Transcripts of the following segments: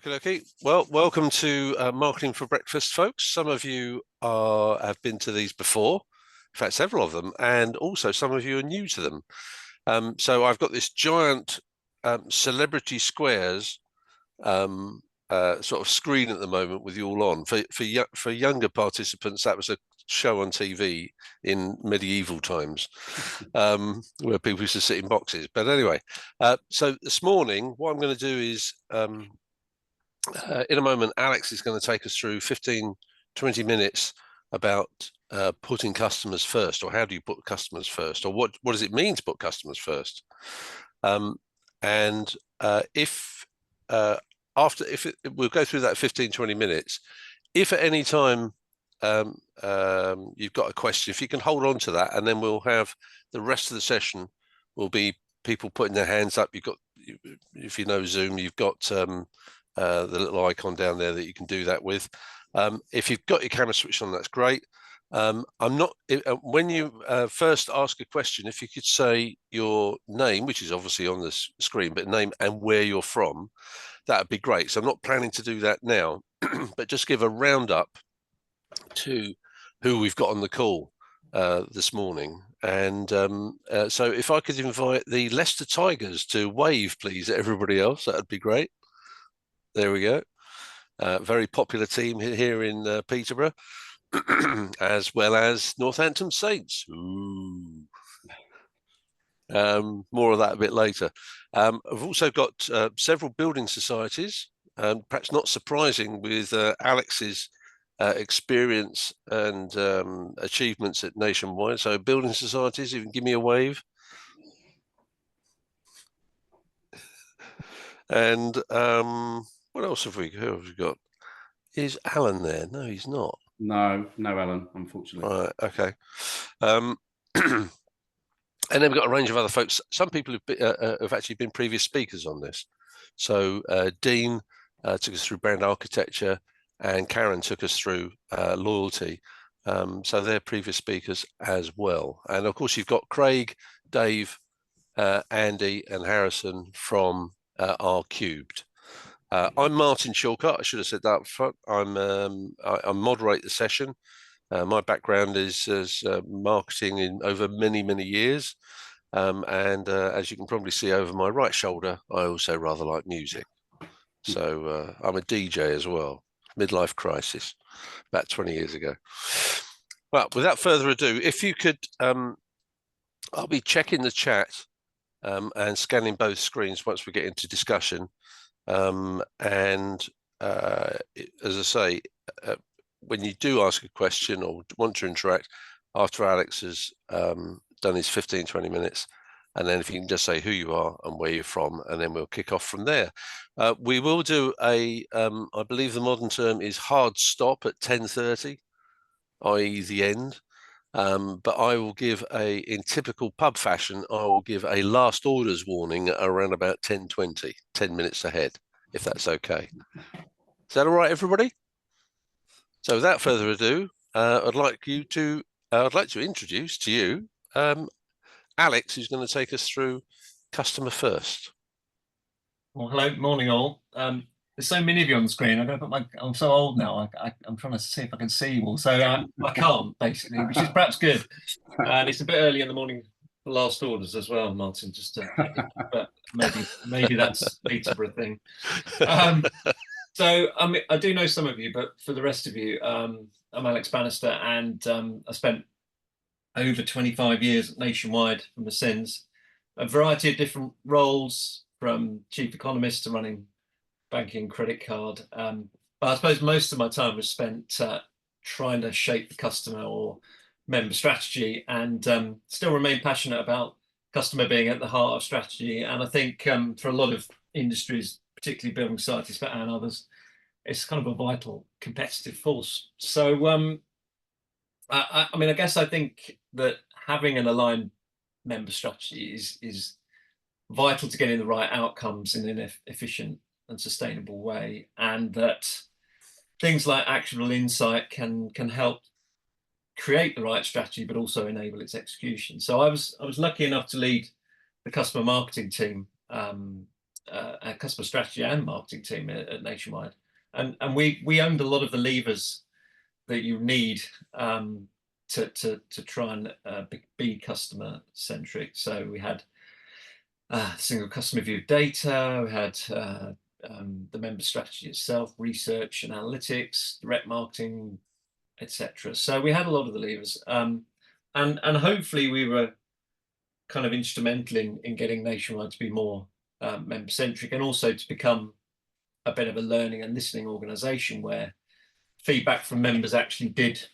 Okay. Well, welcome to Marketing for Breakfast, folks. Some of you have been to these before, in fact, several of them, and also some of you are new to them. So I've got this giant celebrity squares sort of screen at the moment with you all on. For younger participants, that was a show on TV in medieval times where people used to sit in boxes. But anyway, so this morning, what I'm going to do is in a moment, Alex is going to take us through 15, 20 minutes about putting customers first, or how do you put customers first, or what does it mean to put customers first? And if we'll go through that 15, 20 minutes, if at any time you've got a question, if you can hold on to that, and then we'll have the rest of the session will be people putting their hands up. If you know Zoom, you've got the little icon down there that you can do that with. If you've got your camera switched on, that's great. When you first ask a question, if you could say your name, which is obviously on the screen, but name and where you're from, that would be great. So I'm not planning to do that now, but just give a roundup to who we've got on the call this morning. And so if I could invite the Leicester Tigers to wave, please, at everybody else, that would be great. There we go. Very popular team here in Peterborough, as well as Northampton Saints. Ooh. More of that a bit later. I've also got several building societies, perhaps not surprising with Alex's experience and achievements at Nationwide. So building societies, you can give me a wave. And what else have we got? Is Alan there? No, he's not. No, Alan, unfortunately. Right, okay. And then we've got a range of other folks. Some people have actually been previous speakers on this. So Dean took us through brand architecture, and Karen took us through loyalty. So they're previous speakers as well. And of course, you've got Craig, Dave, Andy, and Harrison from R Cubed. I'm Martin Shortcut. I should have said that up front. I moderate the session. My background is as marketing in over many, many years. And as you can probably see over my right shoulder, I also rather like music. So I'm a DJ as well. Midlife crisis, about 20 years ago. Well, without further ado, if you could, I'll be checking the chat and scanning both screens once we get into discussion. As I say, when you do ask a question or want to interact after Alex has done his 15, 20 minutes, and then if you can just say who you are and where you're from, and then we'll kick off from there. We will do I believe the modern term is hard stop at 10:30, i.e. the end. But I will give in typical pub fashion, I will give a last orders warning around about 10:20, 10 minutes ahead, if that's okay. Is that all right, everybody? So without further ado, I'd like to introduce to you Alex, who's going to take us through customer first. Well, hello, morning all. There's so many of you on the screen. I'm so old now. I'm trying to see if I can see you all. So I can't basically, which is perhaps good. And it's a bit early in the morning for last orders as well, Martin. But maybe that's Peterborough thing. So I do know some of you, but for the rest of you, I'm Alex Bannister, and I spent over 25 years at Nationwide from the SINs, a variety of different roles, from chief economist to running banking, credit card. But I suppose most of my time was spent trying to shape the customer or member strategy, and still remain passionate about customer being at the heart of strategy. And I think for a lot of industries, particularly building societies and others, it's kind of a vital competitive force. So I mean, I guess I think that having an aligned member strategy is vital to getting the right outcomes in an efficient and sustainable way, and that things like actionable insight can help create the right strategy, but also enable its execution. So I was lucky enough to lead the customer marketing team our customer strategy and marketing team at Nationwide, and we owned a lot of the levers that you need to try and be customer centric. So we had single customer view of data, we had the member strategy itself, research and analytics, direct marketing, etc. So we had a lot of the levers, and hopefully we were kind of instrumental in getting Nationwide to be more member centric, and also to become a bit of a learning and listening organization where feedback from members actually did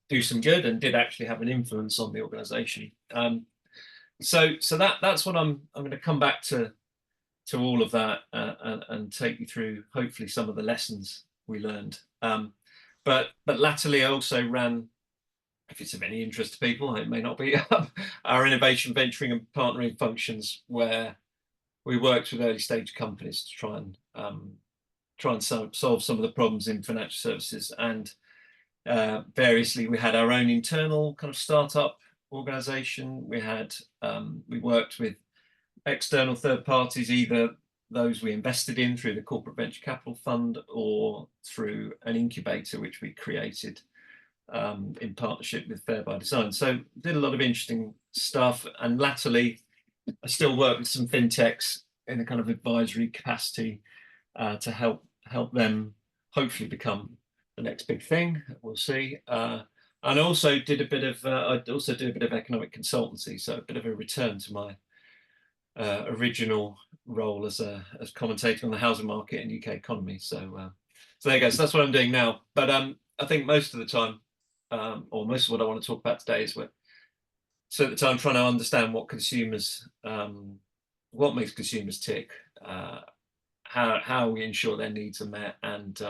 do some good and did actually have an influence on the organization. So that's what I'm going to come back to all of that and take you through hopefully some of the lessons we learned. But latterly I also ran, if it's of any interest to people, it may not be, our innovation, venturing and partnering functions, where we worked with early stage companies to try and solve some of the problems in financial services. And variously, we had our own internal kind of startup organization. We worked with external third parties, either those we invested in through the Corporate Venture Capital Fund or through an incubator which we created in partnership with Fair by Design. So did a lot of interesting stuff, and latterly I still work with some fintechs in a kind of advisory capacity to help them hopefully become the next big thing. We'll see. And I also did a bit of economic consultancy, so a bit of a return to my original role as commentator on the housing market and UK economy. So there you go. So that's what I'm doing now. But I think most of the time, or most of what I want to talk about today is so at the time trying to understand what consumers, what makes consumers tick, how we ensure their needs are met, and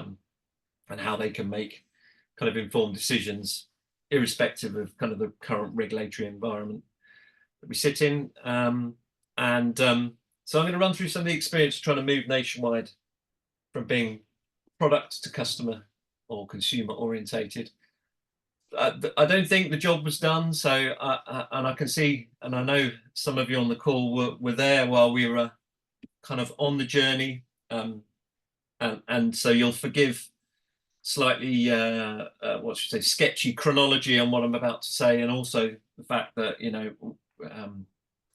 how they can make kind of informed decisions irrespective of kind of the current regulatory environment that we sit in. So I'm going to run through some of the experience trying to move Nationwide from being product to customer or consumer orientated. I don't think the job was done. So and I can see, and I know some of you on the call were there while we were kind of on the journey. And so you'll forgive slightly, what should I say, sketchy chronology on what I'm about to say, and also the fact that,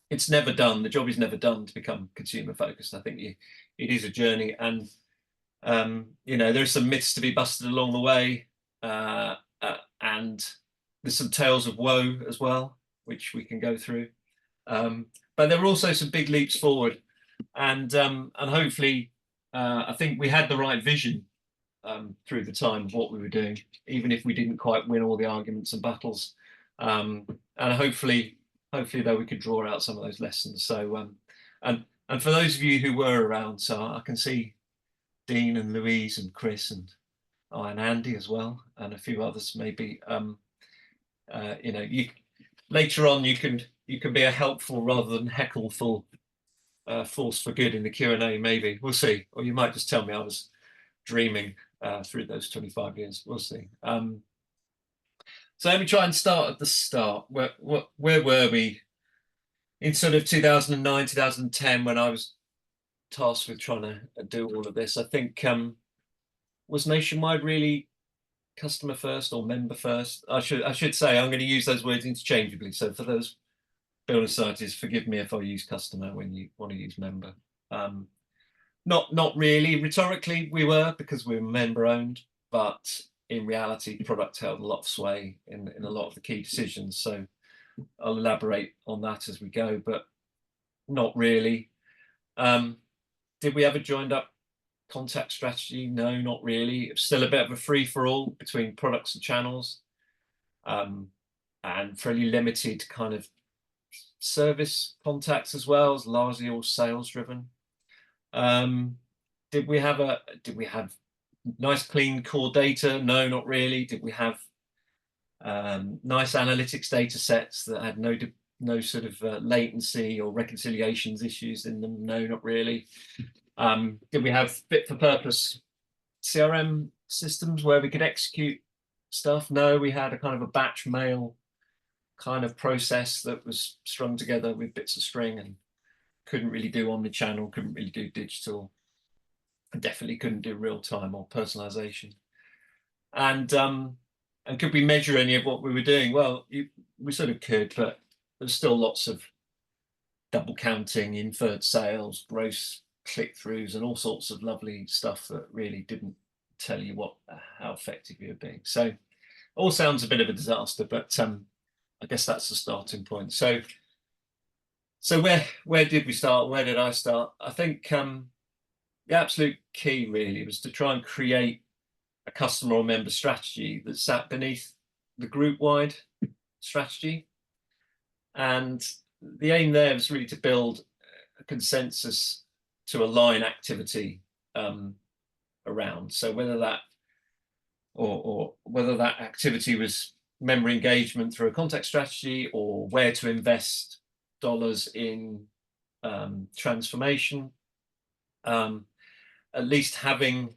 it's never done. The job is never done to become consumer focused. I think it is a journey, and there's some myths to be busted along the way, and there's some tales of woe as well, which we can go through. But there were also some big leaps forward, and hopefully, I think we had the right vision through the time of what we were doing, even if we didn't quite win all the arguments and battles. And hopefully though, we could draw out some of those lessons. So and for those of you who were around, so I can see Dean and Louise and Chris and Andy as well, and a few others maybe. Later on you can be a helpful rather than heckleful force for good in the Q&A, maybe. We'll see. Or you might just tell me I was dreaming through those 25 years. We'll see. So let me try and start at the start. Where were we in sort of 2009, 2010, when I was tasked with trying to do all of this? I think was Nationwide really customer first or member first? I should say I'm going to use those words interchangeably. So for those building societies, forgive me if I use customer when you want to use member. Not really. Rhetorically, we were, because we were member owned, but in reality, product held a lot of sway in a lot of the key decisions. So I'll elaborate on that as we go, but not really. Did we have a joined up contact strategy? No, not really. It was still a bit of a free for all between products and channels, and fairly limited kind of service contacts as well, as largely all sales driven. Did we have nice clean core data? No, not really. Did we have nice analytics data sets that had no sort of latency or reconciliations issues in them? No, not really. Did we have fit for purpose CRM systems where we could execute stuff? No, we had a kind of a batch mail kind of process that was strung together with bits of string, and couldn't really do omnichannel, couldn't really do digital, and definitely couldn't do real time or personalization. And could we measure any of what we were doing? Well, we sort of could, but there's still lots of double counting, inferred sales, gross click-throughs, and all sorts of lovely stuff that really didn't tell you how effective you were being. So all sounds a bit of a disaster, but I guess that's the starting point. So where did we start? Where did I start? I think the absolute key really was to try and create a customer or member strategy that sat beneath the group-wide strategy. And the aim there was really to build a consensus to align activity around. So whether that or whether that activity was member engagement through a contact strategy, or where to invest dollars in transformation, at least having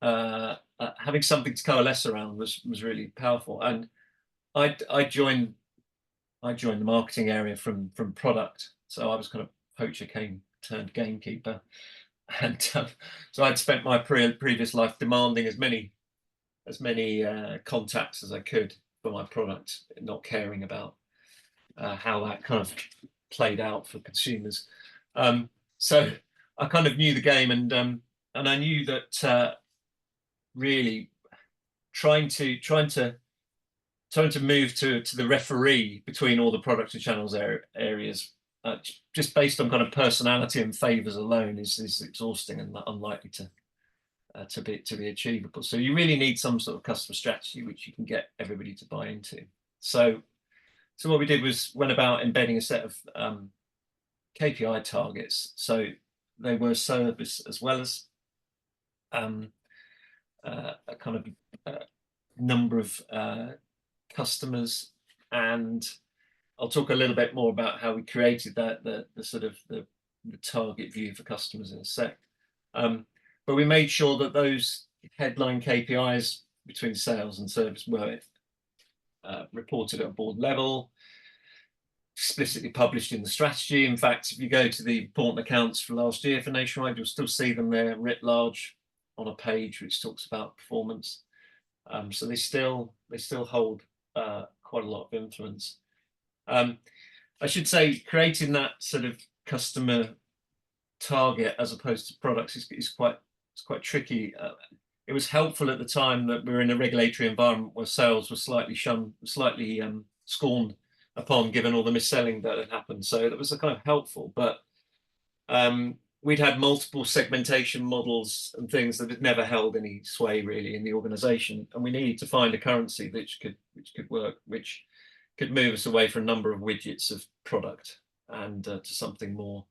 something to coalesce around was really powerful. And I joined the marketing area from product, so I was kind of poacher turned gamekeeper, and so I'd spent my previous life demanding as many contacts as I could for my product, not caring about how that kind of played out for consumers. So I kind of knew the game, and I knew that really trying to move to the referee between all the product and channels areas, just based on kind of personality and favors alone, is exhausting and unlikely to be achievable. So you really need some sort of customer strategy which you can get everybody to buy into. So what we did was went about embedding a set of KPI targets. So they were service as well as a kind of number of customers, and I'll talk a little bit more about how we created the sort of the target view for customers in a sec. But we made sure that those headline KPIs between sales and service were reported at a board level, explicitly published in the strategy. In fact, if you go to the important accounts for last year for Nationwide, you'll still see them there writ large on a page which talks about performance. So they still hold quite a lot of influence. I should say creating that sort of customer target as opposed to products is quite tricky. It was helpful at the time that we were in a regulatory environment where sales was slightly scorned upon, given all the mis-selling that had happened. So that was a kind of helpful, but we'd had multiple segmentation models and things that had never held any sway really in the organization, and we needed to find a currency which could work, which could move us away from a number of widgets of product and to something more,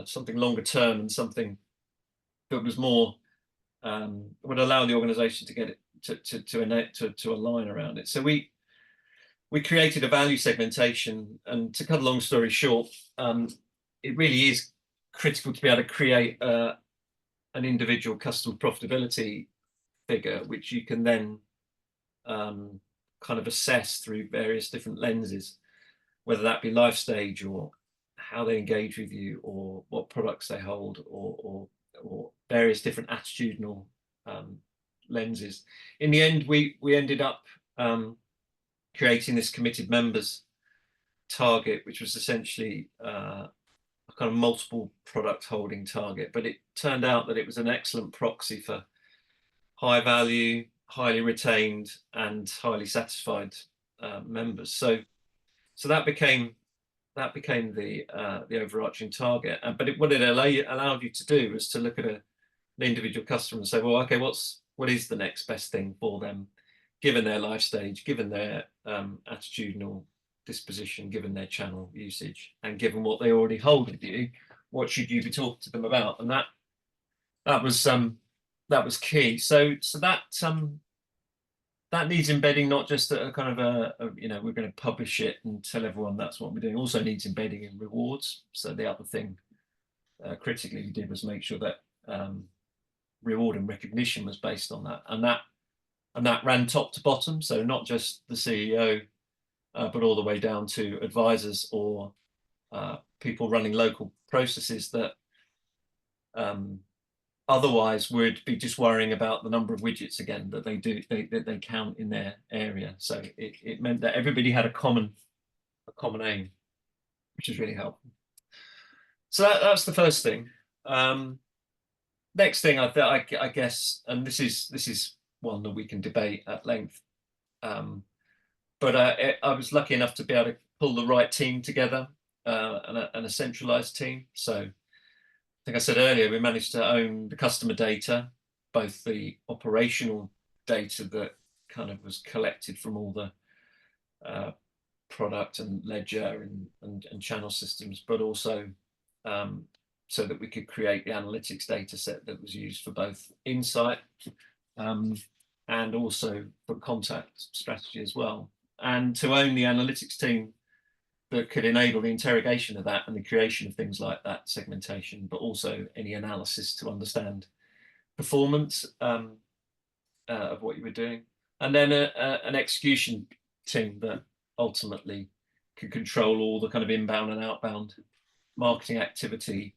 something longer term, and something that was more would allow the organization to get it to align around it. So we created a value segmentation, and to cut a long story short, it really is critical to be able to create an individual customer profitability figure, which you can then kind of assess through various different lenses, whether that be life stage or how they engage with you or what products they hold or various different attitudinal lenses. In the end, we ended up creating this committed members target, which was essentially a kind of multiple product holding target, but it turned out that it was an excellent proxy for high value, highly retained, and highly satisfied members. So that became the overarching target. But what it allowed you to do was to look at an individual customer and say, well, okay, what is the next best thing for them, given their life stage, given their attitudinal disposition, given their channel usage, and given what they already hold with you, what should you be talking to them about? And that was key. So that needs embedding, not just a kind of we're going to publish it and tell everyone that's what we're doing. Also needs embedding in rewards. So the other thing critically we did was make sure that reward and recognition was based on that, and that ran top to bottom. So not just the CEO, but all the way down to advisors or people running local processes that otherwise would be just worrying about the number of widgets again that they count in their area. So it meant that everybody had a common aim, which is really helpful. So that's the first thing. Next thing I guess, and this is one that we can debate at length, but I was lucky enough to be able to pull the right team together, and a centralized team. So I think I said earlier, we managed to own the customer data, both the operational data that kind of was collected from all the product and ledger and channel systems, but also so that we could create the analytics data set that was used for both insight and also for contact strategy as well. And to own the analytics team that could enable the interrogation of that and the creation of things like that segmentation, but also any analysis to understand performance of what you were doing. And then an execution team that ultimately could control all the kind of inbound and outbound marketing activity.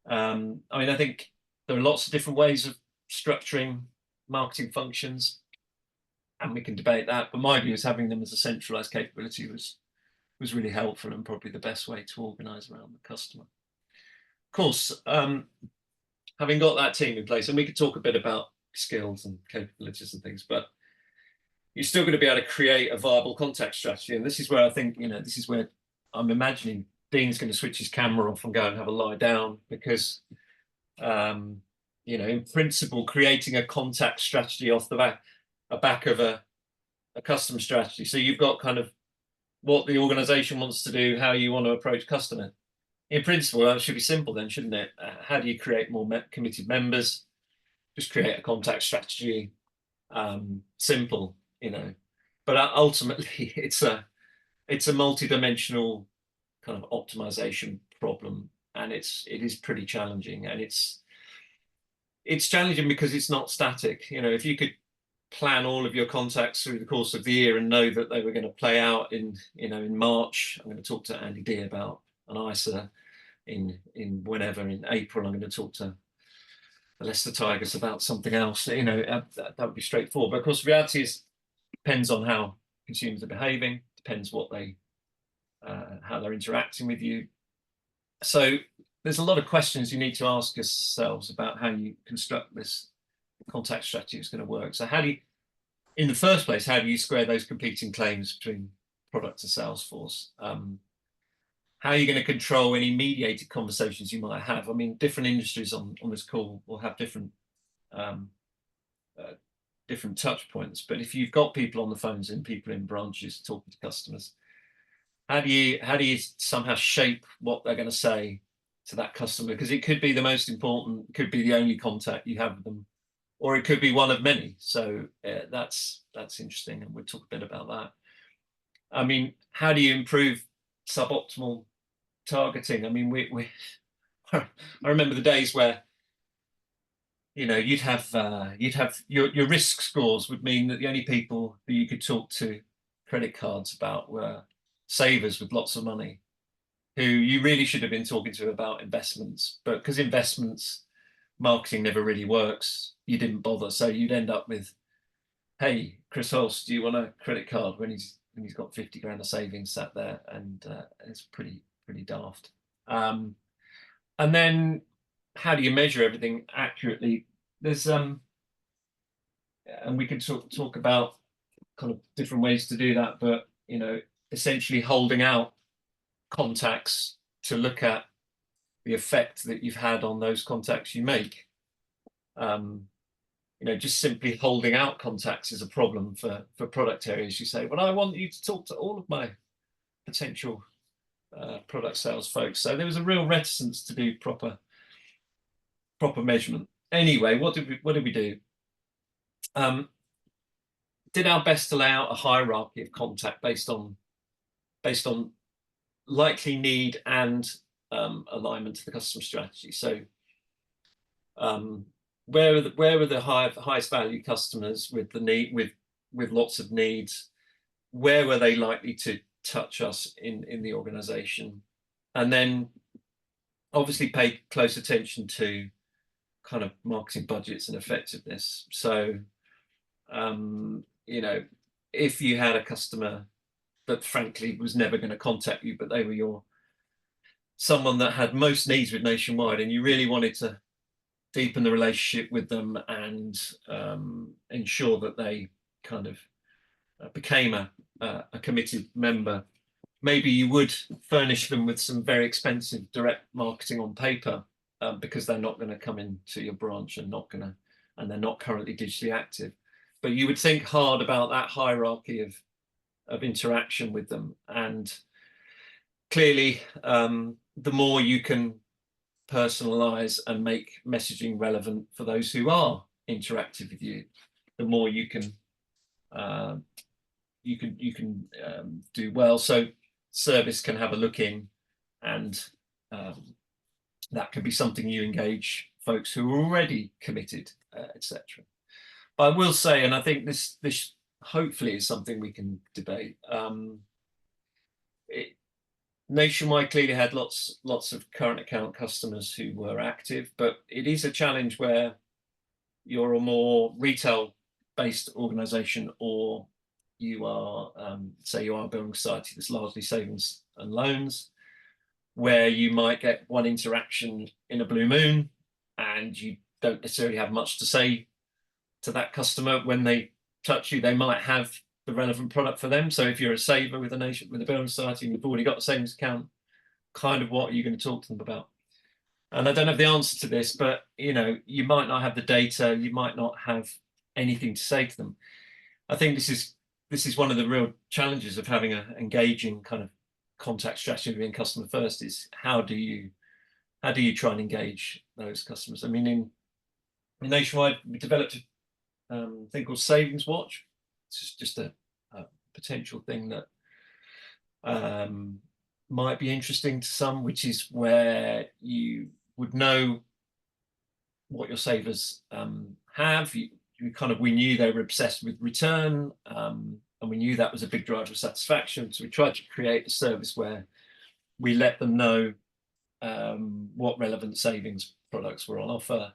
I mean, I think there are lots of different ways of structuring marketing functions, and we can debate that, but my view is having them as a centralized capability was really helpful and probably the best way to organize around the customer. Of course, having got that team in place, and we could talk a bit about skills and capabilities and things, but you're still going to be able to create a viable contact strategy. And this is where I think, this is where I'm imagining Dean's going to switch his camera off and go and have a lie down, because, in principle, creating a contact strategy off the back of a customer strategy. So you've got kind of what the organization wants to do, how you want to approach customer. In principle, that should be simple then, shouldn't it? How do you create more committed members? Just create a contact strategy. Simple, but ultimately it's a multi-dimensional kind of optimization problem, and it is pretty challenging, and it's challenging because it's not static. If you could plan all of your contacts through the course of the year and know that they were going to play out in March. I'm going to talk to Andy D about an ISA in April. I'm going to talk to the Leicester Tigers about something else. That would be straightforward. But of course, the reality is depends on how consumers are behaving, depends what how they're interacting with you. So there's a lot of questions you need to ask yourselves about how you construct this contact strategy is going to work. So in the first place, how do you square those competing claims between product and sales force? How are you going to control any mediated conversations you might have? I mean, different industries on this call will have different touch points, but if you've got people on the phones and people in branches talking to customers, how do you somehow shape what they're going to say to that customer? Because it could be the most important, could be the only contact you have with them, or it could be one of many. So that's interesting, and we'll talk a bit about that. I mean, how do you improve suboptimal targeting? I mean, I remember the days where you'd have your risk scores would mean that the only people that you could talk to credit cards about were savers with lots of money, who you really should have been talking to about investments, but because investments marketing never really works, you didn't bother. So you'd end up with, hey, Chris Hulse, do you want a credit card, when he's got 50 grand of savings sat there, and it's pretty daft. And then how do you measure everything accurately? There's and we can talk about kind of different ways to do that, but essentially holding out contacts to look at the effect that you've had on those contacts you make. Just simply holding out contacts is a problem for product areas. You say, well, I want you to talk to all of my potential product sales folks. So there was a real reticence to do proper measurement. Anyway, what did we do? Did our best to lay out a hierarchy of contact based on likely need and alignment to the customer strategy. So where are the highest value customers with the need, with lots of needs? Where were they likely to touch us in the organization? and then obviously pay close attention to kind of marketing budgets and effectiveness. So, you know, if you had a customer that frankly was never going to contact you, but they were someone that had most needs with Nationwide, and you really wanted to deepen the relationship with them and ensure that they kind of became a committed member, maybe you would furnish them with some very expensive direct marketing on paper, because they're not going to come into your branch and they're not currently digitally active. But you would think hard about that hierarchy of interaction with them, and clearly the more you can personalize and make messaging relevant for those who are interactive with you, the more you can do well. So service can have a look in, and that could be something you engage folks who are already committed, etc. But I will say, and I think this hopefully is something we can debate. Nationwide clearly had lots of current account customers who were active, but it is a challenge where you're a more retail-based organisation, or you are, say, you are a building society that's largely savings and loans, where you might get one interaction in a blue moon, and you don't necessarily have much to say to that customer. When they touch you, they might have the relevant product for them. So if you're a saver with a building society and you've already got a savings account, kind of what are you going to talk to them about? And I don't have the answer to this, but you know, you might not have the data, you might not have anything to say to them. I think this is one of the real challenges of having an engaging kind of contact strategy being customer first, is how do you try and engage those customers? I mean, in Nationwide, we developed a thing called Savings Watch. It's just a potential thing that might be interesting to some, which is where you would know what your savers have. We knew they were obsessed with return, and we knew that was a big driver of satisfaction. So we tried to create a service where we let them know what relevant savings products were on offer.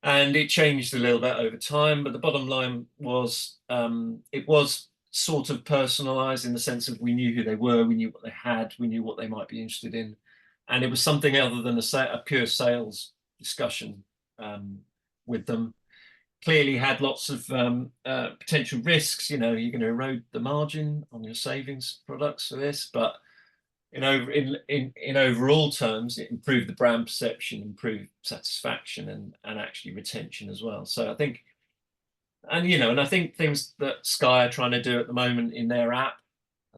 And it changed a little bit over time, but the bottom line was it was sort of personalized in the sense of we knew who they were, we knew what they had, we knew what they might be interested in. And it was something other than a pure sales discussion with them. Clearly had lots of potential risks. You know, you're going to erode the margin on your savings products for this, but in overall terms, it improved the brand perception, improved satisfaction, and actually retention as well. So I think, and I think things that Sky are trying to do at the moment in their app,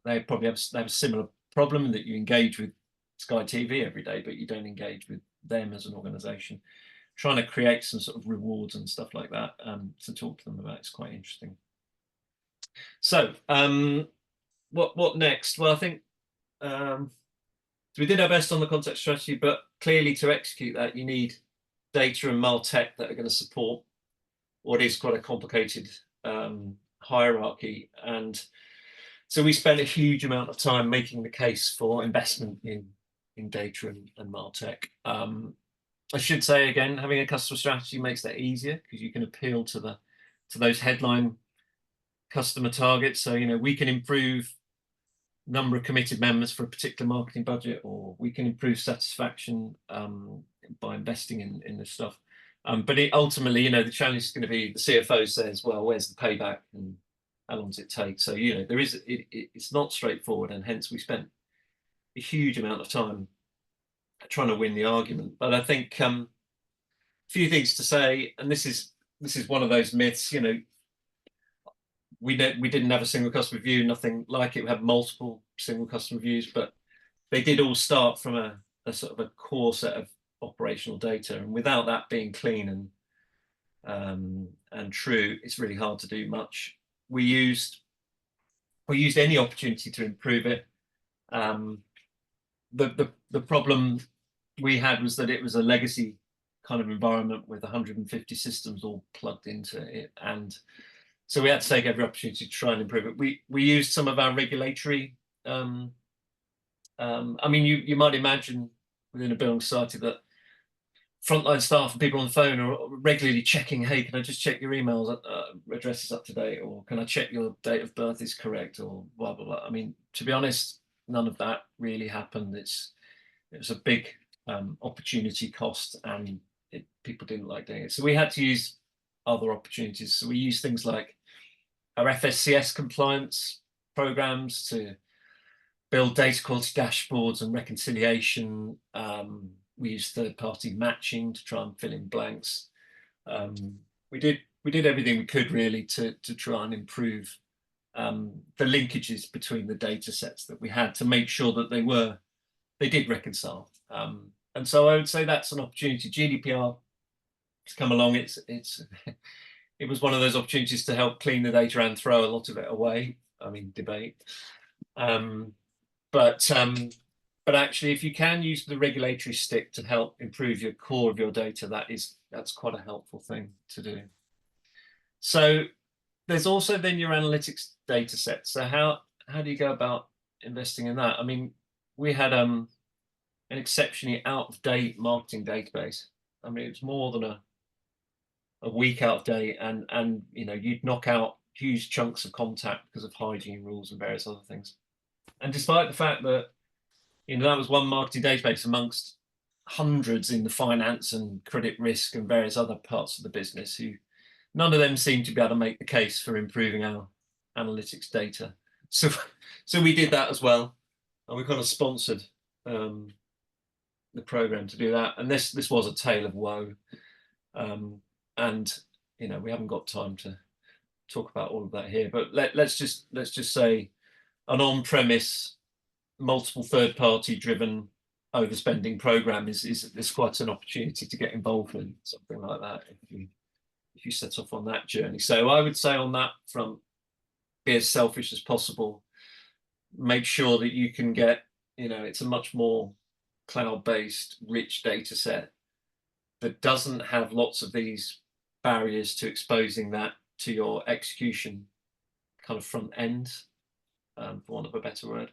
they probably have a similar problem, in that you engage with Sky TV every day, but you don't engage with them as an organisation. Trying to create some sort of rewards and stuff like that to talk to them about is quite interesting. So what next? Well, I think we did our best on the contact strategy, but clearly to execute that, you need data and martech that are going to support what is quite a complicated hierarchy. And so we spent a huge amount of time making the case for investment in data and martech. I should say again, having a customer strategy makes that easier, because you can appeal to those headline customer targets. So, you know, we can improve number of committed members for a particular marketing budget, or we can improve satisfaction by investing in this stuff. But ultimately, you know, the challenge is going to be, the CFO says, well, where's the payback and how long does it take? So, you know, it's not straightforward, and hence we spent a huge amount of time trying to win the argument. But I think a few things to say, and this is one of those myths. You know, we didn't have a single customer review, nothing like it. We had multiple single customer reviews, but they did all start from a sort of a core set of operational data, and without that being clean and true, it's really hard to do much. We used any opportunity to improve it. The problem we had was that it was a legacy kind of environment with 150 systems all plugged into it, and so we had to take every opportunity to try and improve it. We used some of our regulatory I mean, you might imagine within a building society that frontline staff and people on the phone are regularly checking, hey, can I just check your emails addresses up to date, or can I check your date of birth is correct, or blah blah blah. I mean, to be honest, none of that really happened. It was a big opportunity cost, and people didn't like doing it. So we had to use other opportunities. So we used things like our FSCS compliance programs to build data quality dashboards and reconciliation. We used third-party matching to try and fill in blanks. We did everything we could really to try and improve the linkages between the data sets that we had to make sure that they did reconcile. And so I would say that's an opportunity. GDPR has come along. It was one of those opportunities to help clean the data and throw a lot of it away. I mean, debate. But actually, if you can use the regulatory stick to help improve your core of your data, that's quite a helpful thing to do. So there's also then your analytics data set. So how do you go about investing in that? I mean, we had an exceptionally out-of-date marketing database. I mean, it's more than a week out of date, and you know, you'd knock out huge chunks of contact because of hygiene rules and various other things. And despite the fact that, you know, that was one marketing database amongst hundreds in the finance and credit risk and various other parts of the business, who none of them seemed to be able to make the case for improving our analytics data. So we did that as well, and we kind of sponsored the program to do that. And this was a tale of woe. And you know, we haven't got time to talk about all of that here, but let's just say an on-premise, multiple third-party driven overspending program is quite an opportunity to get involved in something like that if you set off on that journey. So I would say on that front, be as selfish as possible. Make sure that you can get, you know, it's a much more cloud-based, rich data set that doesn't have lots of these barriers to exposing that to your execution kind of front end, for want of a better word.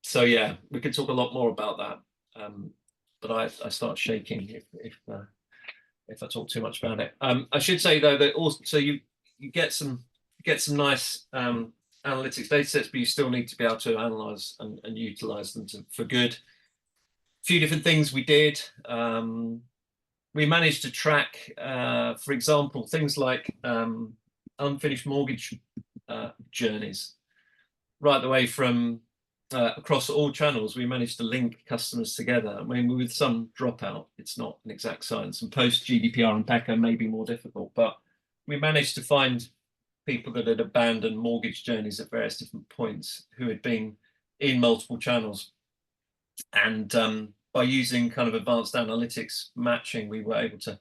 So yeah, we could talk a lot more about that, but I start shaking if I talk too much about it. I should say though that also, so you get some nice analytics data sets, but you still need to be able to analyze and utilize them for good. A few different things we did. We managed to track, for example, things like unfinished mortgage journeys, right the way from across all channels. We managed to link customers together. I mean, with some dropout, it's not an exact science, and post GDPR and PECA may be more difficult, but we managed to find people that had abandoned mortgage journeys at various different points who had been in multiple channels. And by using kind of advanced analytics matching, we were able to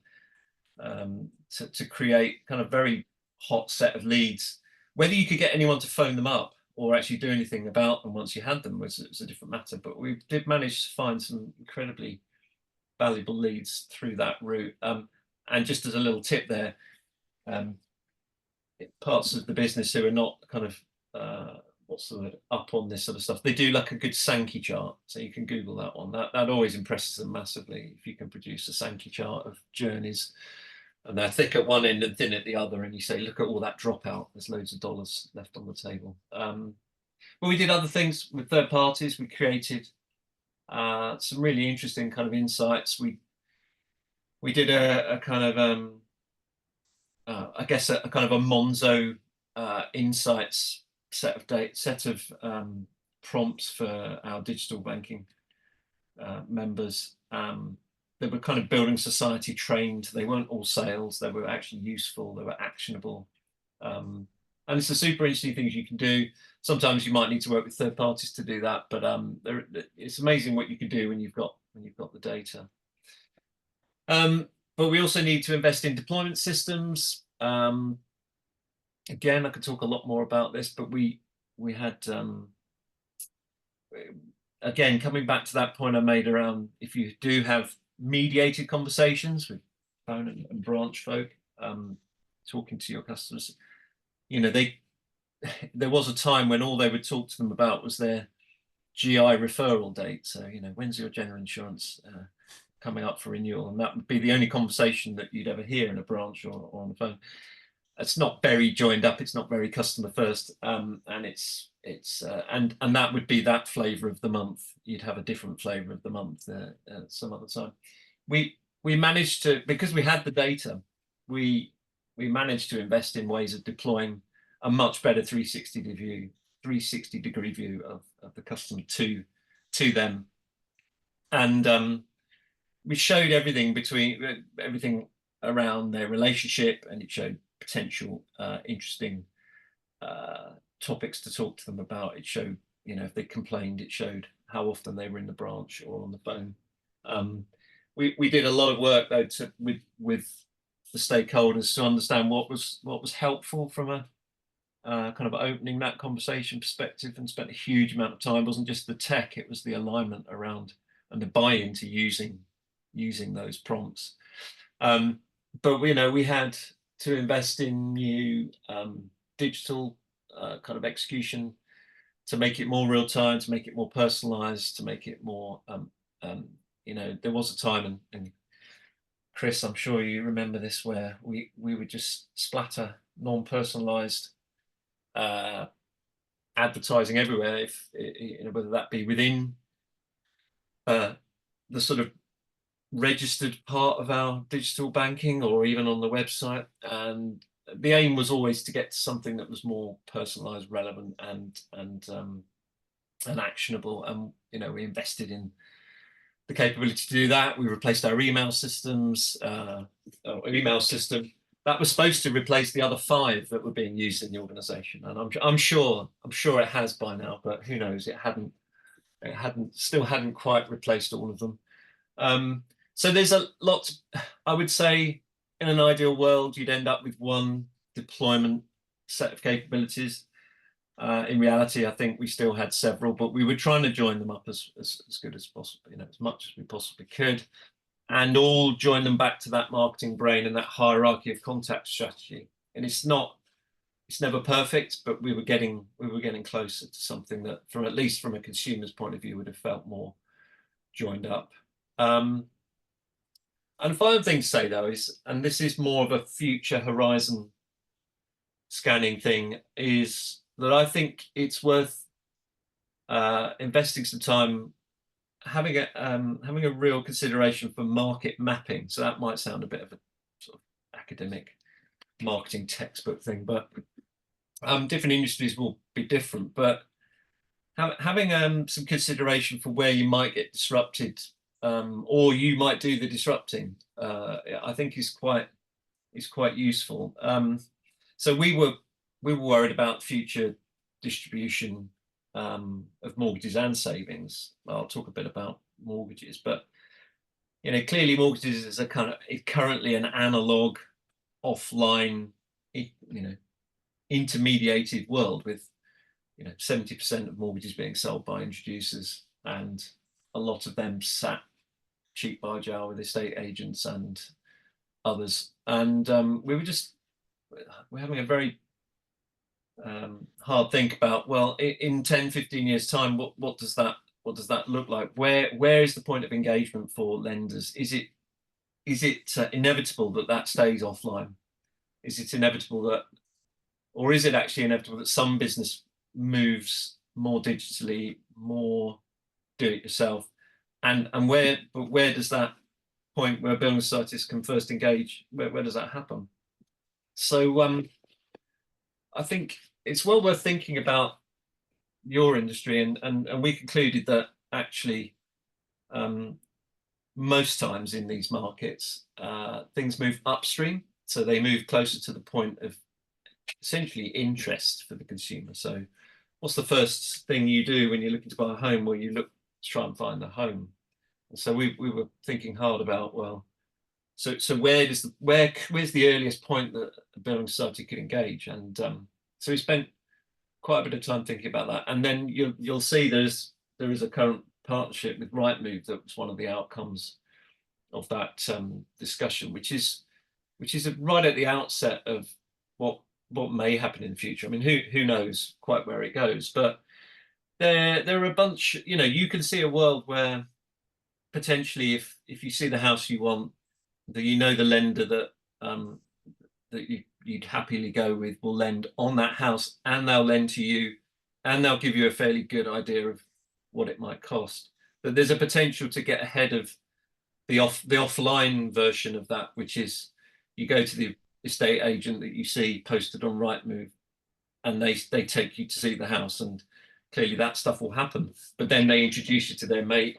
create kind of very hot set of leads. Whether you could get anyone to phone them up or actually do anything about them once you had them was a different matter. But we did manage to find some incredibly valuable leads through that route. And just as a little tip there, parts of the business who are not kind of what's the word, up on this sort of stuff, they do like a good Sankey chart. So you can Google that one. That always impresses them massively if you can produce a Sankey chart of journeys, and they're thick at one end and thin at the other, and you say, look at all that dropout, there's loads of dollars left on the table. But we did other things with third parties. We created some really interesting kind of insights. We did a kind of I guess a kind of a Monzo insights set of prompts for our digital banking members. They were kind of building society trained. They weren't all sales. They were actually useful. They were actionable. And it's a super interesting things you can do. Sometimes you might need to work with third parties to do that, but it's amazing what you can do when you've got the data. But we also need to invest in deployment systems. Again, I could talk a lot more about this, but we had again, coming back to that point I made around, if you do have mediated conversations with phone and branch folk, talking to your customers, you know, there was a time when all they would talk to them about was their GI referral date. So, you know, when's your general insurance coming up for renewal? And that would be the only conversation that you'd ever hear in a branch or on the phone. It's not very joined up. It's not very customer first, and and that would be that flavour of the month. You'd have a different flavour of the month some other time. We managed to, because we had the data, we managed to invest in ways of deploying a much better 360 degree view of the customer to them, and we showed everything around their relationship, and it showed potential interesting topics to talk to them about. It showed, you know, if they complained, it showed how often they were in the branch or on the phone. We did a lot of work though with the stakeholders to understand what was helpful from a kind of opening that conversation perspective, and spent a huge amount of time. It wasn't just the tech, it was the alignment around and the buy-in to using those prompts. But you know, we had to invest in new digital kind of execution to make it more real time, to make it more personalized, to make it more you know, there was a time, and Chris, I'm sure you remember this, where we would just splatter non-personalized advertising everywhere, if you know, whether that be within the sort of registered part of our digital banking or even on the website. And the aim was always to get to something that was more personalized, relevant, and actionable. And you know, we invested in the capability to do that. We replaced our email systems, email system that was supposed to replace the other 5 that were being used in the organization. And I'm sure it has by now, but who knows? It still hadn't quite replaced all of them. So there's a lot. I would say in an ideal world, you'd end up with one deployment set of capabilities. In reality, I think we still had several, but we were trying to join them up as good as possible, you know, as much as we possibly could, and all join them back to that marketing brain and that hierarchy of contact strategy. And it's never perfect, but we were getting closer to something that, at least from a consumer's point of view, would have felt more joined up. And the final thing to say though is, and this is more of a future horizon scanning thing, is that I think it's worth investing some time having a real consideration for market mapping. So that might sound a bit of a sort of academic marketing textbook thing, but different industries will be different. But having some consideration for where you might get disrupted, or you might do the disrupting, I think is quite useful. So we were worried about future distribution of mortgages and savings. I'll talk a bit about mortgages, but you know, clearly mortgages is currently an analog, offline, you know, intermediated world, with you know 70% of mortgages being sold by introducers, and a lot of them sat cheek by jowl with estate agents and others. And we're having a very hard think about, well, in 10-15 years time, what does that look like? Where is the point of engagement for lenders? Is it inevitable that stays offline? Is it inevitable that, or is it actually inevitable that some business moves more digitally, more do it yourself? And where does that point where building societies can first engage, where does that happen? So I think it's well worth thinking about your industry, and we concluded that actually most times in these markets things move upstream, so they move closer to the point of essentially interest for the consumer. So what's the first thing you do when you're looking to buy a home? Well, you look to try and find a home. And so we were thinking hard about, well, so where's the earliest point that a building society could engage? And so we spent quite a bit of time thinking about that. And then you'll see there is a current partnership with Rightmove that was one of the outcomes of that discussion, which is right at the outset of what may happen in the future. I mean, who knows quite where it goes, but there are a bunch, you know, you can see a world where potentially if you see the house you want, that you know the lender that that you'd happily go with will lend on that house, and they'll lend to you, and they'll give you a fairly good idea of what it might cost. But there's a potential to get ahead of the offline version of that, which is you go to the estate agent that you see posted on Rightmove, and they take you to see the house, and clearly that stuff will happen. But then they introduce you to their mate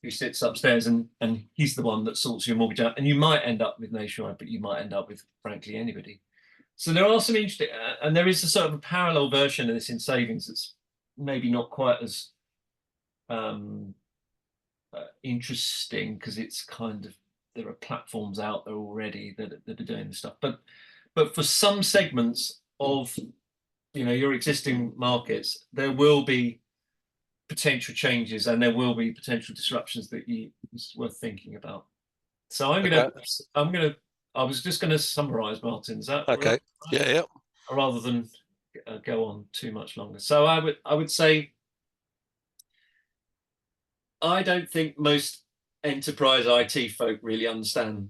who sits upstairs, and he's the one that sorts your mortgage out. And you might end up with Nationwide, but you might end up with frankly anybody. So there are some interesting, and there is a sort of a parallel version of this in savings that's maybe not quite as interesting, because it's kind of, there are platforms out there already that are doing this stuff. But for some segments of, you know, your existing markets, there will be potential changes, and there will be potential disruptions that it's worth thinking about. So I was just gonna summarize, Martin. Is that okay? Right? Yeah. Rather than go on too much longer. So I would say I don't think most enterprise IT folk really understand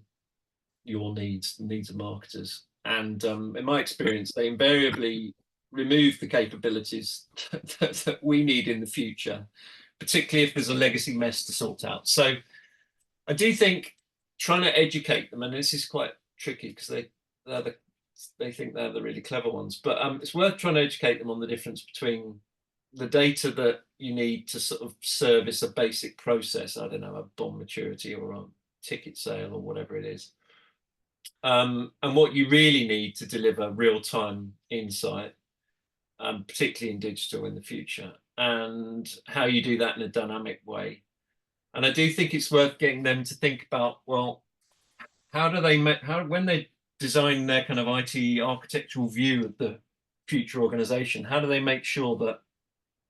your needs, the needs of marketers. And in my experience, they invariably remove the capabilities that we need in the future, particularly if there's a legacy mess to sort out. So I do think trying to educate them, and this is quite tricky because they think they're the really clever ones, but it's worth trying to educate them on the difference between the data that you need to sort of service a basic process, I don't know, a bond maturity or a ticket sale or whatever it is, and what you really need to deliver real-time insight, particularly in digital in the future, and how you do that in a dynamic way. And I do think it's worth getting them to think about, well, how do they when they design their kind of IT architectural view of the future organization, how do they make sure that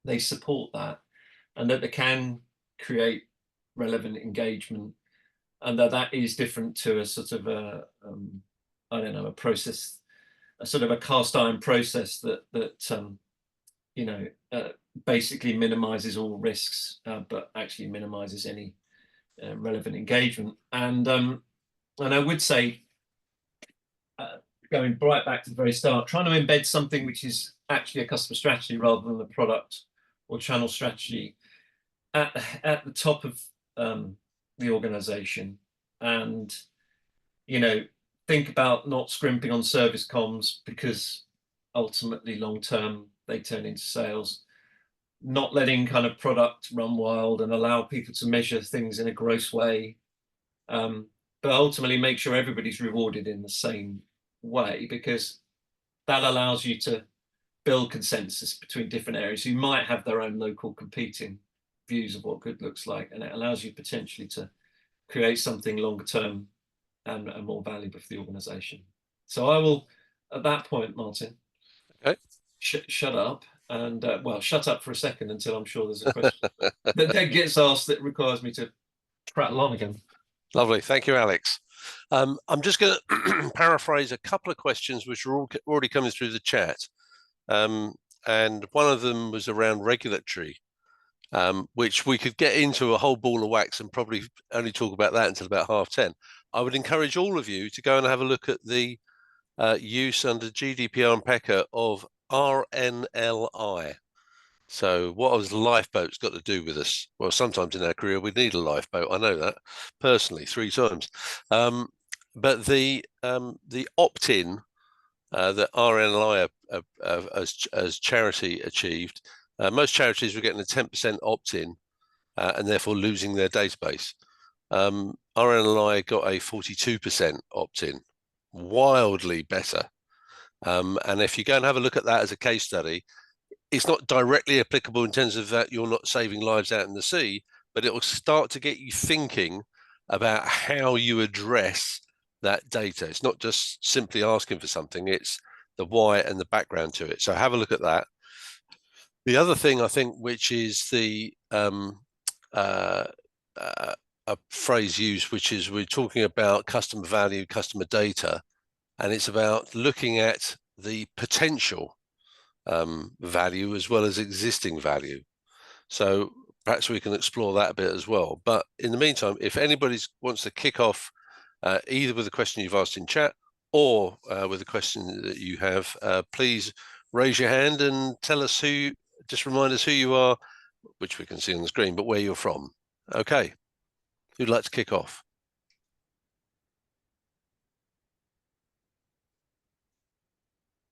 they support that, and that they can create relevant engagement, and that is different to a sort of a I don't know, a process, a sort of a cast iron process that you know, basically minimizes all risks, but actually minimizes any relevant engagement. And I would say, going right back to the very start, trying to embed something which is actually a customer strategy rather than a product or channel strategy at the top of the organization. And, you know, think about not scrimping on service comms, because ultimately long term they turn into sales. Not letting kind of product run wild and allow people to measure things in a gross way, but ultimately make sure everybody's rewarded in the same way, because that allows you to build consensus between different areas who might have their own local competing views of what good looks like, and it allows you potentially to create something longer term and more valuable for the organization. So I will, at that point, Martin, okay, shut up. And well, shut up for a second until I'm sure there's a question that then gets asked that requires me to prattle on again. Lovely, thank you, Alex. I'm just going to paraphrase a couple of questions which are already coming through the chat, and one of them was around regulatory, which we could get into a whole ball of wax and probably only talk about that until about 10:30. I would encourage all of you to go and have a look at the use under GDPR and PECA of RNLI. So what has lifeboats got to do with us? Well, sometimes in our career we need a lifeboat. I know that personally 3 times. But the opt-in that RNLI as charity achieved, most charities were getting a 10% opt-in and therefore losing their database. RNLI got a 42% opt-in, wildly better. And if you go and have a look at that as a case study, it's not directly applicable in terms of that you're not saving lives out in the sea, but it will start to get you thinking about how you address that data. It's not just simply asking for something, it's the why and the background to it. So have a look at that. The other thing I think, which is the a phrase used, which is we're talking about customer value, customer data, and it's about looking at the potential value as well as existing value. So perhaps we can explore that a bit as well. But in the meantime, if anybody wants to kick off either with a question you've asked in chat or with a question that you have, please raise your hand and tell us just remind us who you are, which we can see on the screen, but where you're from. Okay, who'd like to kick off?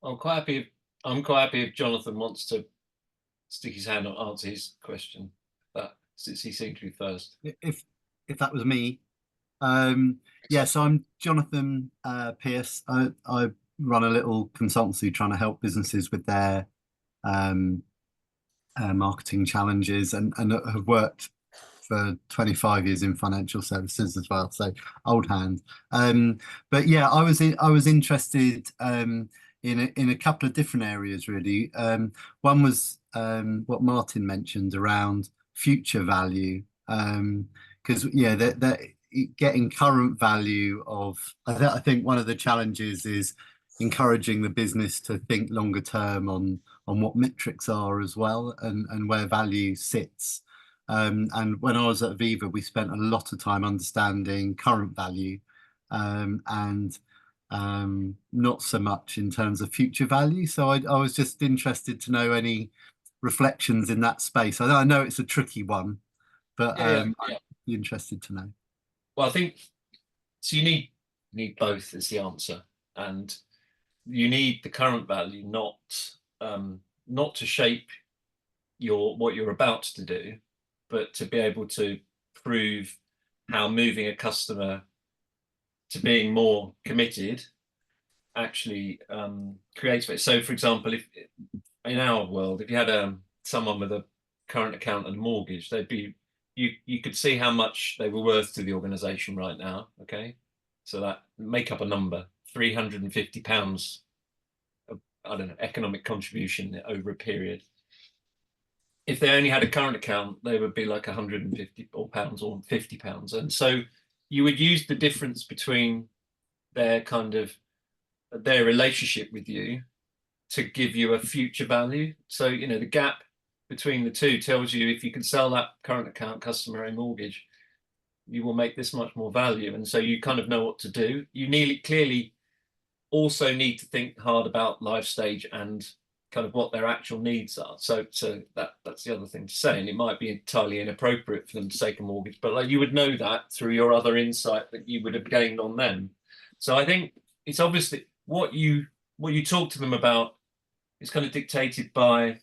I'm quite happy if Jonathan wants to stick his hand or answer his question. Since he seemed to be first. If that was me, yeah. So I'm Jonathan Pierce. I run a little consultancy trying to help businesses with their marketing challenges, and have worked for 25 years in financial services as well. So old hand. But yeah, I was interested in a couple of different areas really. One was what Martin mentioned around future value, because yeah, that getting current value of, I think one of the challenges is encouraging the business to think longer term on what metrics are as well, and where value sits. And when I was at Aviva, we spent a lot of time understanding current value, and not so much in terms of future value. So I was just interested to know any reflections in that space. I know it's a tricky one, but I'd be interested to know. Well, I think so. You need both is the answer, and you need the current value not to shape what you're about to do, but to be able to prove how moving a customer to being more committed actually creates it. So, for example, if in our world, if you had someone with a current account and a mortgage, they'd be you could see how much they were worth to the organisation right now. Okay, so that make up a number, £350. I don't know, economic contribution over a period. If they only had a current account, they would be like £150 or £50, and so you would use the difference between their relationship with you to give you a future value. So the gap between the two tells you if you can sell that current account customer a mortgage, you will make this much more value, and so you kind of know what to do. You clearly also need to think hard about life stage and kind of what their actual needs are. So that's the other thing to say, and it might be entirely inappropriate for them to take a mortgage, but like you would know that through your other insight that you would have gained on them. So I think it's obviously what you talk to them about is kind of dictated by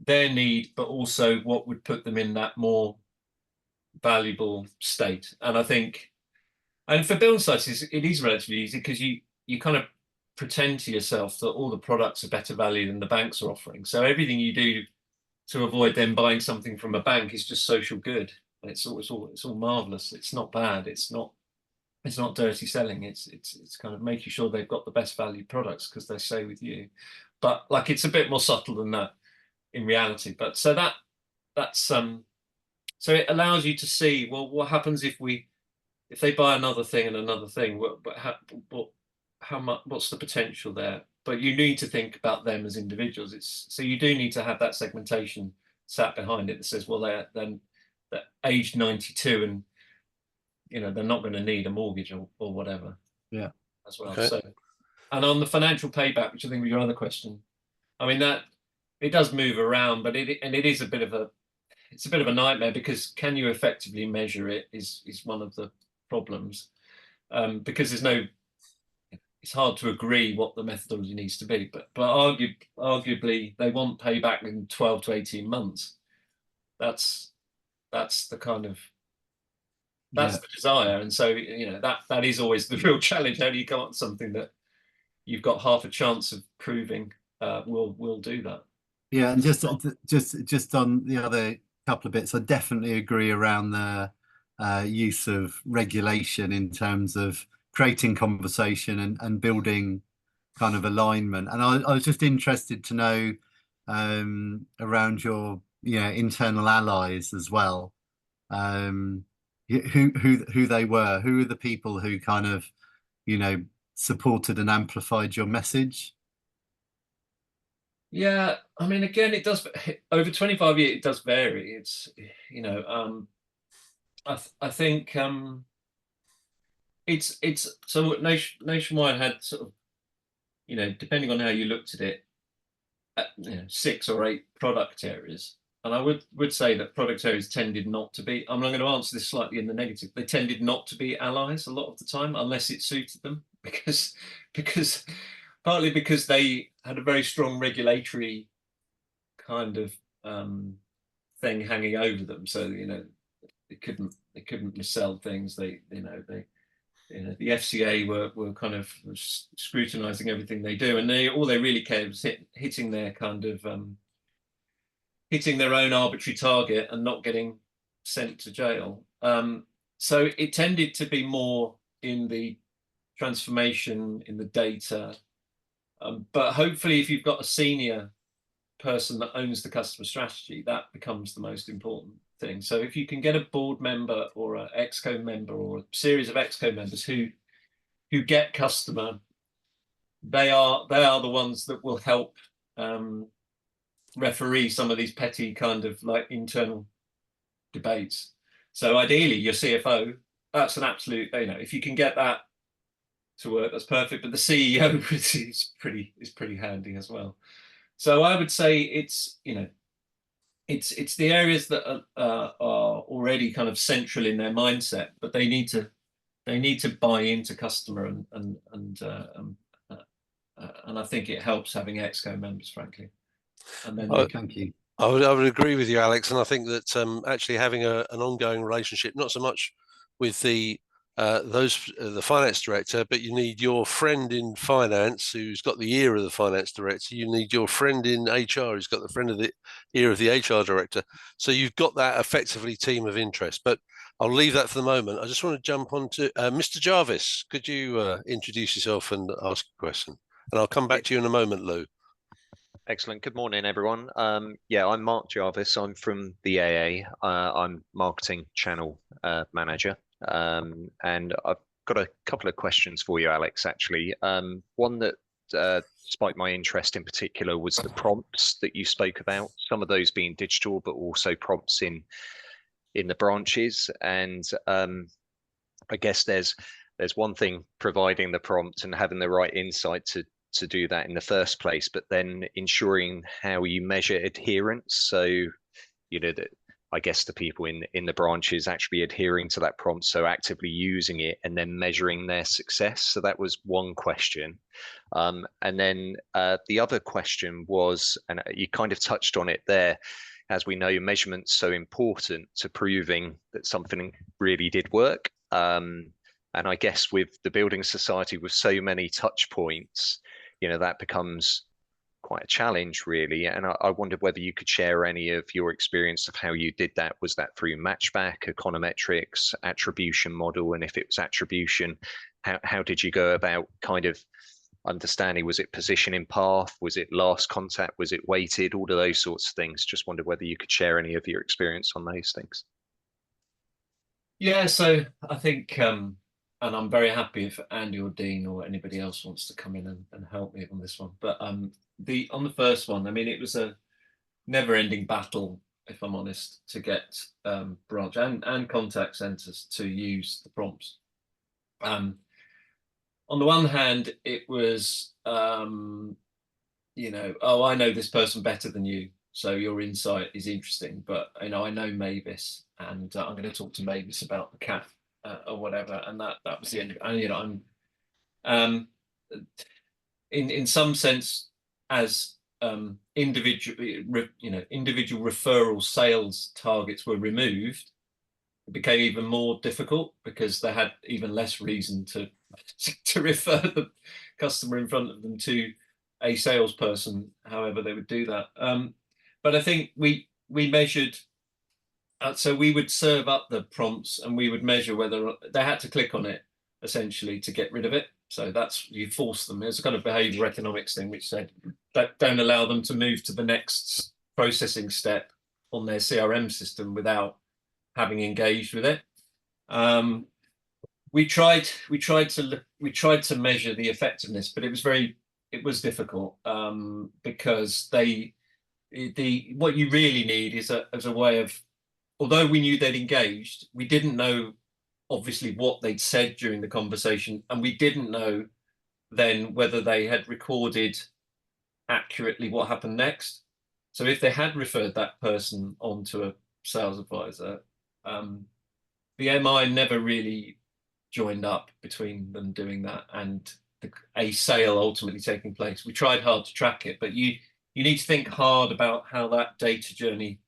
their need, but also what would put them in that more valuable state. And I think, and for building sites, it is relatively easy because you kind of pretend to yourself that all the products are better value than the banks are offering. So everything you do to avoid them buying something from a bank is just social good. It's all marvelous. It's not bad. It's not dirty selling. It's kind of making sure they've got the best value products because they stay with you. But like it's a bit more subtle than that in reality. But so that's so it allows you to see, well, what happens if they buy another thing and another thing? How much? What's the potential there? But you need to think about them as individuals. So you do need to have that segmentation sat behind it that says, well, they're aged 92 and they're not going to need a mortgage or whatever. Yeah, as well. Okay. So, and on the financial payback, which I think was your other question, I mean that it does move around, but it is a bit of a nightmare because can you effectively measure it is one of the problems, because it's hard to agree what the methodology needs to be, but arguably they want payback in 12 to 18 months. That's the kind of the desire, and so that is always the real challenge. How do you come up with something that you've got half a chance of proving will do that? Yeah, and just on the other couple of bits, I definitely agree around the use of regulation in terms of creating conversation and building kind of alignment. And I was just interested to know around your internal allies as well, who they were, who are the people who kind of supported and amplified your message. Yeah, I mean, again, it does over 25 years. It does vary. It's I think it's so Nationwide had sort of, depending on how you looked at it, 6 or 8 product areas. And I would say that product areas tended not to be, I'm going to answer this slightly in the negative, they tended not to be allies a lot of the time unless it suited them, because partly because they had a very strong regulatory kind of thing hanging over them, so they couldn't missell things. The FCA were kind of scrutinizing everything they do, and all they really cared was hitting their kind of hitting their own arbitrary target and not getting sent to jail. So it tended to be more in the transformation, in the data, but hopefully if you've got a senior person that owns the customer strategy, that becomes the most important thing. So if you can get a board member or an exco member or a series of exco members who get customer, they are the ones that will help referee some of these petty kind of like internal debates. So ideally your CFO, that's an absolute, if you can get that to work, that's perfect. But the CEO is pretty handy as well. So I would say it's it's the areas that are already kind of central in their mindset, but they need to buy into customer, and I think it helps having exco members, frankly. And then thank you. I would agree with you, Alex, and I think that actually having an ongoing relationship, not so much with the finance director, but you need your friend in finance who's got the ear of the finance director. You need your friend in HR who's got the ear of the HR director. So you've got that effectively team of interest. But I'll leave that for the moment. I just want to jump on to Mr. Jarvis. Could you introduce yourself and ask a question? And I'll come back to you in a moment, Lou. Excellent. Good morning, everyone. Yeah, I'm Mark Jarvis. I'm from the AA. I'm marketing channel manager. And I've got a couple of questions for you, Alex, actually. One that spiked my interest in particular was the prompts that you spoke about, some of those being digital, but also prompts in the branches. And I guess there's one thing providing the prompt and having the right insight to do that in the first place, but then ensuring how you measure adherence. So, that I guess the people in the branches actually adhering to that prompt, so actively using it and then measuring their success. So that was one question. And then the other question was, and you kind of touched on it there, as we know, measurement's so important to proving that something really did work. And I guess with the building society with so many touch points, that becomes quite a challenge, really. And I wondered whether you could share any of your experience of how you did that. Was that through matchback, econometrics, attribution model? And if it was attribution, how did you go about kind of understanding? Was it position in path? Was it last contact? Was it weighted? All of those sorts of things. Just wondered whether you could share any of your experience on those things. Yeah, so I think and I'm very happy if Andy or Dean or anybody else wants to come in and help me on this one. But on the first one, I mean, it was a never-ending battle, if I'm honest, to get branch and contact centers to use the prompts. On the one hand, it was, oh, I know this person better than you, so your insight is interesting. But I know Mavis, and I'm going to talk to Mavis about the cat. Or whatever, and that was the end of it. And I'm in some sense, as individual referral sales targets were removed, it became even more difficult because they had even less reason to refer the customer in front of them to a salesperson, however they would do that. But I think we measured. So we would serve up the prompts and we would measure whether they had to click on it essentially to get rid of it. So that's, you force them. There's a kind of behavioral economics thing which said that don't allow them to move to the next processing step on their CRM system without having engaged with it. We tried to measure the effectiveness, but it was difficult, because what you really need is a way of, although we knew they'd engaged, we didn't know obviously what they'd said during the conversation, and we didn't know then whether they had recorded accurately what happened next. So if they had referred that person on to a sales advisor, the MI never really joined up between them doing that and a sale ultimately taking place. We tried hard to track it, but you need to think hard about how that data journey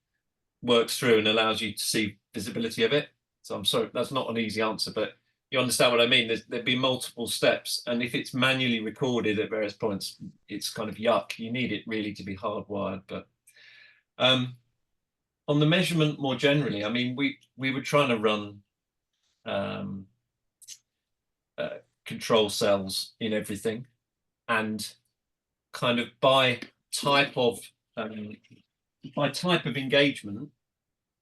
works through and allows you to see visibility of it. So I'm sorry, that's not an easy answer, but you understand what I mean. There'd be multiple steps, and if it's manually recorded at various points, it's kind of yuck. You need it really to be hardwired. But on the measurement more generally, I mean, we were trying to run control cells in everything, and kind of by type of engagement,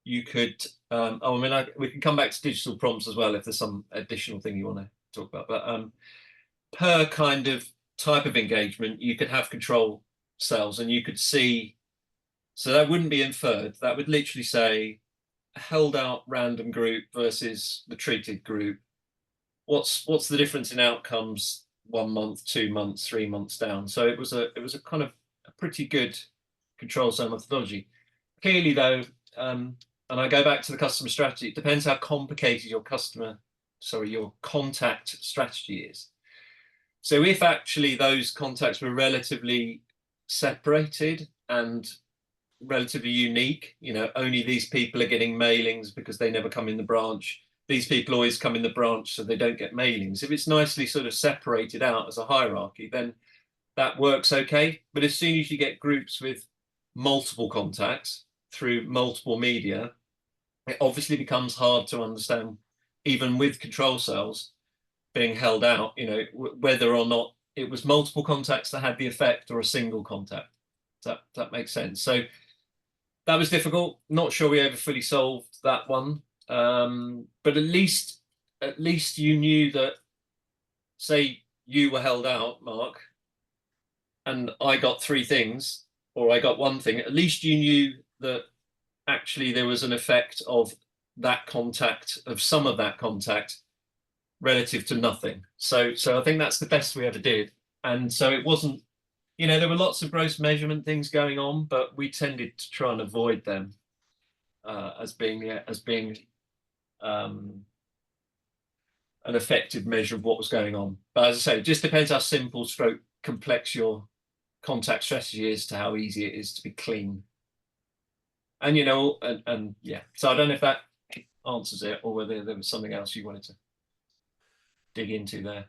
you could we can come back to digital prompts as well if there's some additional thing you want to talk about, but per kind of type of engagement you could have control cells, and you could see, so that wouldn't be inferred, that would literally say held out random group versus the treated group. What's the difference in outcomes 1 month, 2 months, 3 months down? So it was a kind of a pretty good control cell methodology. Clearly though, and I go back to the customer strategy, it depends how complicated your contact strategy is. So if actually those contacts were relatively separated and relatively unique, you know, only these people are getting mailings because they never come in the branch, these people always come in the branch so they don't get mailings. If it's nicely sort of separated out as a hierarchy, then that works okay. But as soon as you get groups with multiple contacts through multiple media, it obviously becomes hard to understand, even with control cells being held out, you know, whether or not it was multiple contacts that had the effect or a single contact. That makes sense. So that was difficult. Not sure we ever fully solved that one. But at least you knew that, say you were held out, Mark, and I got 3 things, or I got 1 thing, at least you knew that actually there was an effect of that contact, of some of that contact relative to nothing. So I think that's the best we ever did. And so it wasn't, you know, there were lots of gross measurement things going on, but we tended to try and avoid them as being an effective measure of what was going on. But as I say, it just depends how simple stroke complex your contact strategy is to how easy it is to be clean. And you know, and yeah, so I don't know if that answers it, or whether there was something else you wanted to dig into there.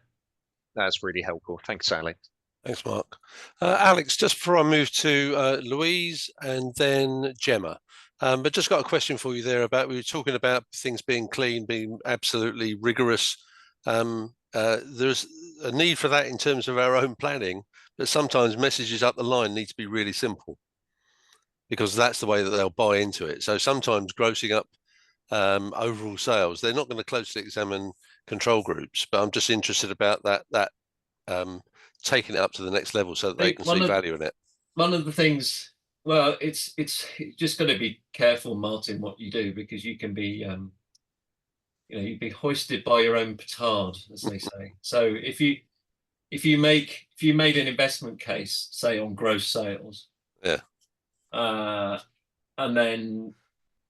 That's really helpful. Thanks, Alex. Thanks, Mark. Alex, just before I move to Louise and then Gemma, but just got a question for you there about, we were talking about things being clean, being absolutely rigorous. There's a need for that in terms of our own planning, but sometimes messages up the line need to be really simple, because that's the way that they'll buy into it. So sometimes grossing up overall sales, they're not going to closely examine control groups, but I'm just interested about that taking it up to the next level so that they can see value in it. One of the things, well, it's just going to be careful, Martin, what you do, because you can be, you know, you'd be hoisted by your own petard, as they say. So if you made an investment case, say on gross sales, yeah, and then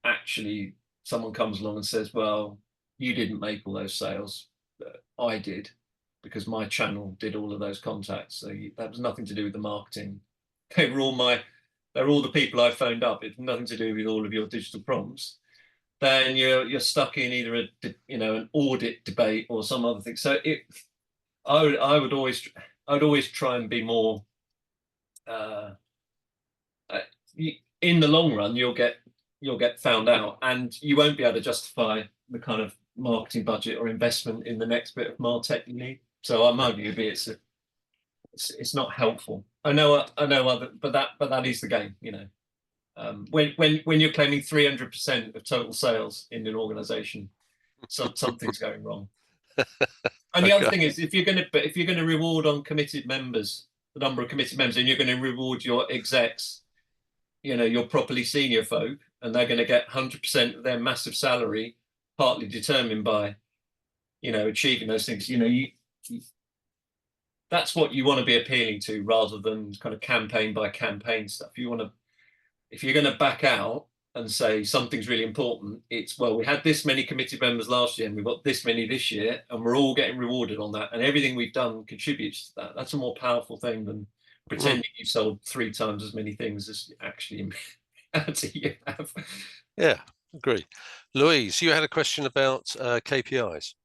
actually someone comes along and says, well, you didn't make all those sales, I did, because my channel did all of those contacts. So that was nothing to do with the marketing. They're all the people I phoned up. It's nothing to do with all of your digital prompts. Then you're stuck in either an audit debate or some other thing. So I would always try and be more. In the long run, you'll get found out, and you won't be able to justify the kind of marketing budget or investment in the next bit of martech you need. So I'm arguing it's not helpful. I know other, but that is the game, you know. When you're claiming 300% of total sales in an organization, something's going wrong. And the other thing is, if you're going to reward on committed members, the number of committee members, and you're going to reward your execs, your properly senior folk, and they're going to get 100% of their massive salary, partly determined by, achieving those things. That's what you want to be appealing to, rather than kind of campaign by campaign stuff. If you're going to back out and say something's really important, it's, well, we had this many committee members last year and we've got this many this year, and we're all getting rewarded on that, and everything we've done contributes to that. That's a more powerful thing than pretending you sold 3 times as many things as actually in reality you have. Yeah, agree. Louise, you had a question about KPIs.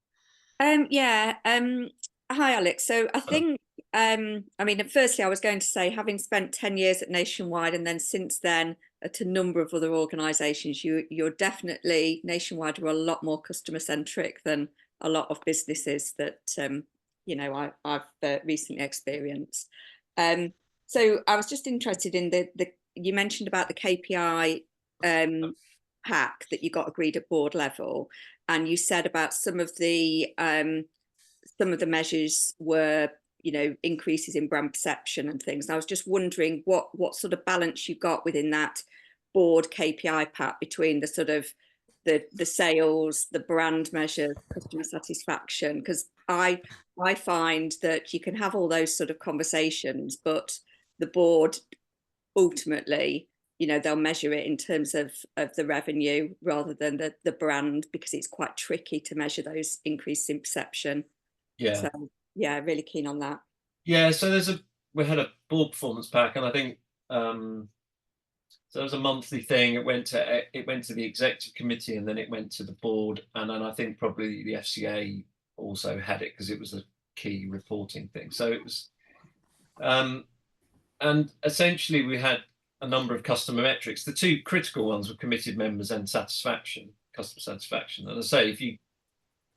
Hi, Alex. So I think, firstly, I was going to say, having spent 10 years at Nationwide and then since then at a number of other organisations, you're definitely, Nationwide are a lot more customer centric than a lot of businesses that, I've recently experienced. So I was just interested in you mentioned about the KPI pack that you got agreed at board level, and you said about some of the measures were, increases in brand perception and things. And I was just wondering what sort of balance you got within that board KPI pack between the sort of the sales, the brand measure, customer satisfaction, because I find that you can have all those sort of conversations, but the board ultimately, they'll measure it in terms of the revenue rather than the brand, because it's quite tricky to measure those increases in perception. Yeah. So yeah, really keen on that. Yeah. So we had a board performance pack, and I think so it was a monthly thing. It went to the executive committee, and then it went to the board, and then I think probably the FCA also had it because it was a key reporting thing. So it was, and essentially we had a number of customer metrics. The 2 critical ones were committed members and satisfaction, customer satisfaction. And I say, if you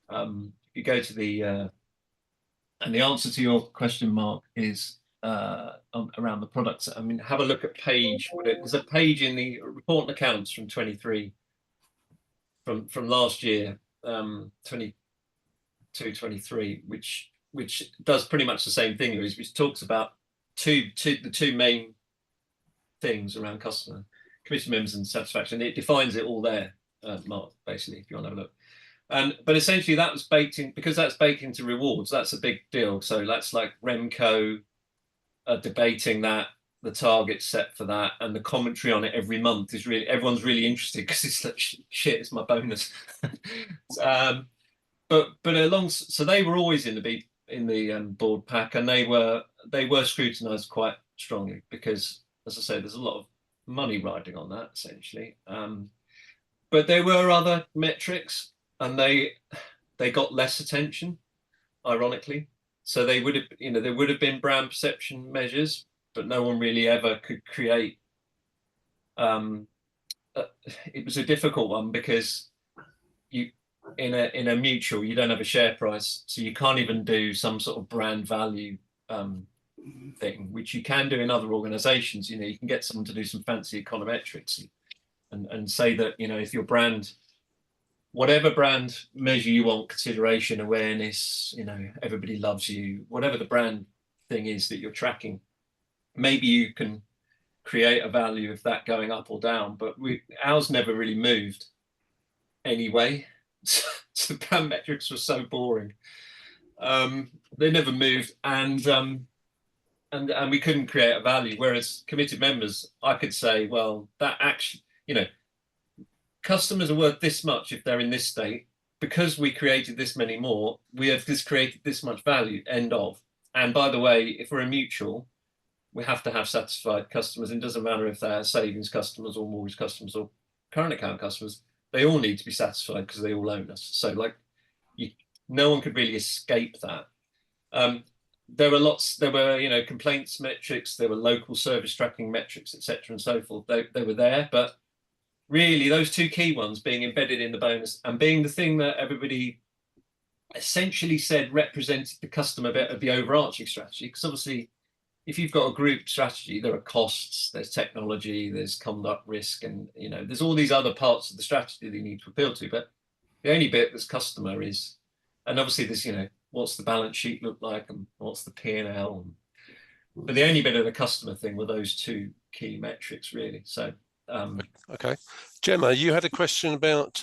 go to the and the answer to your question, Mark, is around the products. I mean, have a look at there's a page in the report and accounts from 23, from last year, 22-23, which does pretty much the same thing, which talks about the 2 main things around customer committee members and satisfaction. It defines it all there, Mark, basically, if you want to have a look. But essentially that was baked in, because that's baked into rewards. That's a big deal. So that's like Remco debating that, the target set for that, and the commentary on it every month is really, everyone's really interested because it's like, shit, it's my bonus. But so they were always in the board pack, and they were scrutinised quite strongly because, as I say, there's a lot of money riding on that essentially. But there were other metrics, and they got less attention, ironically. So they would have, there would have been brand perception measures, but no one really ever could create. It was a difficult one because in a mutual, you don't have a share price, so you can't even do some sort of brand value thing, which you can do in other organizations. You can get someone to do some fancy econometrics and say that, if your brand, whatever brand measure you want, consideration, awareness, everybody loves you, whatever the brand thing is that you're tracking, maybe you can create a value of that going up or down. But ours never really moved anyway. So the brand metrics were so boring. They never moved, and we couldn't create a value. Whereas committed members, I could say, well, that actually, customers are worth this much if they're in this state. Because we created this many more, we have created this much value, end of. And by the way, if we're a mutual, we have to have satisfied customers. It doesn't matter if they're savings customers or mortgage customers or current account customers. They all need to be satisfied because they all own us. So no one could really escape that. There were complaints metrics, there were local service tracking metrics, etc. and so forth. They were there, but really those 2 key ones being embedded in the bonus and being the thing that everybody essentially said represented the customer bit of the overarching strategy. Because obviously, if you've got a group strategy, there are costs, there's technology, there's conduct risk, and there's all these other parts of the strategy that you need to appeal to. But the only bit that's customer is, and obviously there's what's the balance sheet look like, and what's the P&L, But the only bit of the customer thing were those two key metrics, really. So, okay. Gemma, you had a question about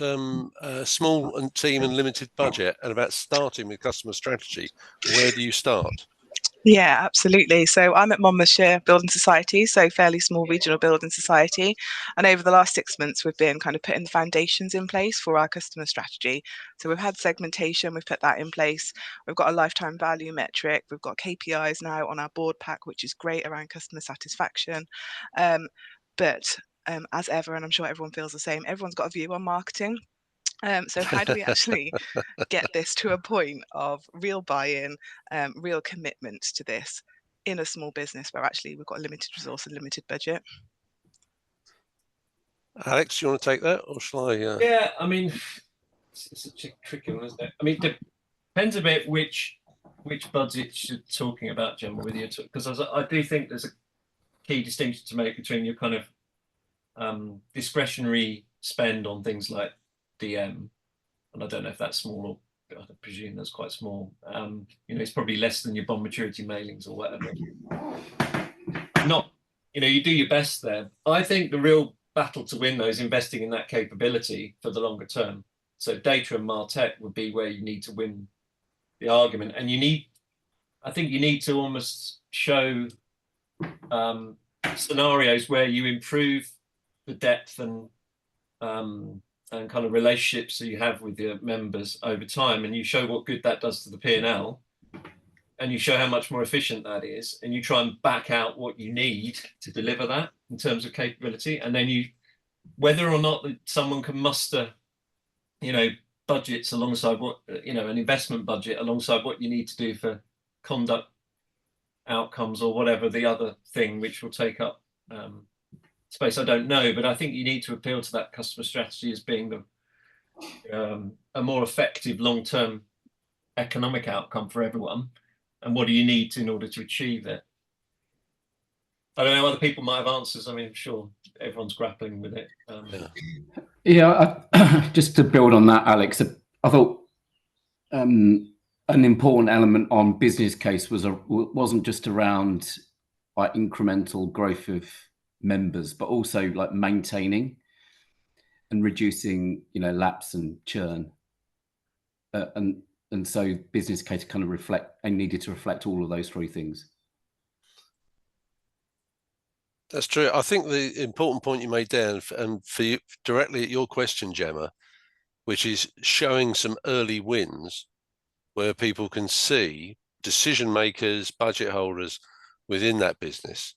small and team and limited budget and about starting with customer strategy. Where do you start? Yeah, absolutely. So I'm at Monmouthshire Building Society, so fairly small regional building society. And over the last 6 months, we've been kind of putting the foundations in place for our customer strategy. So we've had segmentation, we've put that in place. We've got a lifetime value metric. We've got KPIs now on our board pack, which is great around customer satisfaction. But as ever, and I'm sure everyone feels the same, everyone's got a view on marketing. So how do we actually get this to a point of real buy-in, real commitment to this in a small business where actually we've got a limited resource and limited budget? Alex, do you want to take that, or shall I? yeah, I mean, it's a tricky one, isn't it? I mean, it depends a bit which budgets you're talking about, Gemma, with you, because I do think there's a key distinction to make between your kind of discretionary spend on things like DM, and I don't know if that's small or I presume that's quite small. It's probably less than your bond maturity mailings or whatever. Not, you do your best there. I think the real battle to win though is investing in that capability for the longer term. So data and MarTech would be where you need to win the argument, and I think you need to almost show scenarios where you improve the depth and kind of relationships that you have with your members over time, and you show what good that does to the P&L, and you show how much more efficient that is, and you try and back out what you need to deliver that in terms of capability, and then whether or not someone can muster, budgets alongside what, an investment budget alongside what you need to do for conduct outcomes or whatever the other thing which will take up space, I don't know, but I think you need to appeal to that customer strategy as being a more effective long-term economic outcome for everyone, and what do you need in order to achieve it. I don't know, other people might have answers. I mean, I'm sure everyone's grappling with it. Just to build on that, Alex, I thought an important element on business case wasn't just around like incremental growth of members, but also like maintaining and reducing, lapse and churn, and so business case kind of needed to reflect all of those three things. That's true. I think the important point you made there, and for you directly at your question, Gemma, which is showing some early wins where people can see decision makers, budget holders within that business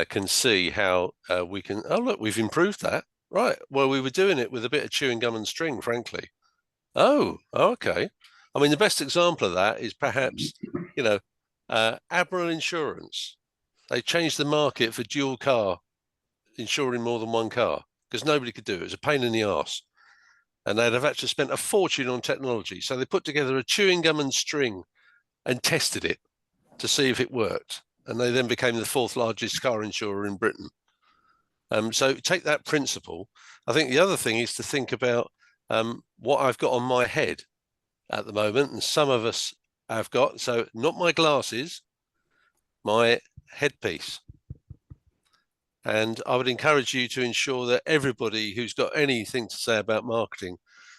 can see how we can, look, we've improved that. Right. Well, we were doing it with a bit of chewing gum and string, frankly. Oh, okay. I mean, the best example of that is perhaps, Admiral Insurance. They changed the market for dual car, insuring more than one car, because nobody could do it. It was a pain in the arse. And they'd have actually spent a fortune on technology. So they put together a chewing gum and string and tested it to see if it worked. And they then became the 4th largest car insurer in Britain. So take that principle. I think the other thing is to think about what I've got on my head at the moment, and some of us have got, so not my glasses, my headpiece. And I would encourage you to ensure that everybody who's got anything to say about marketing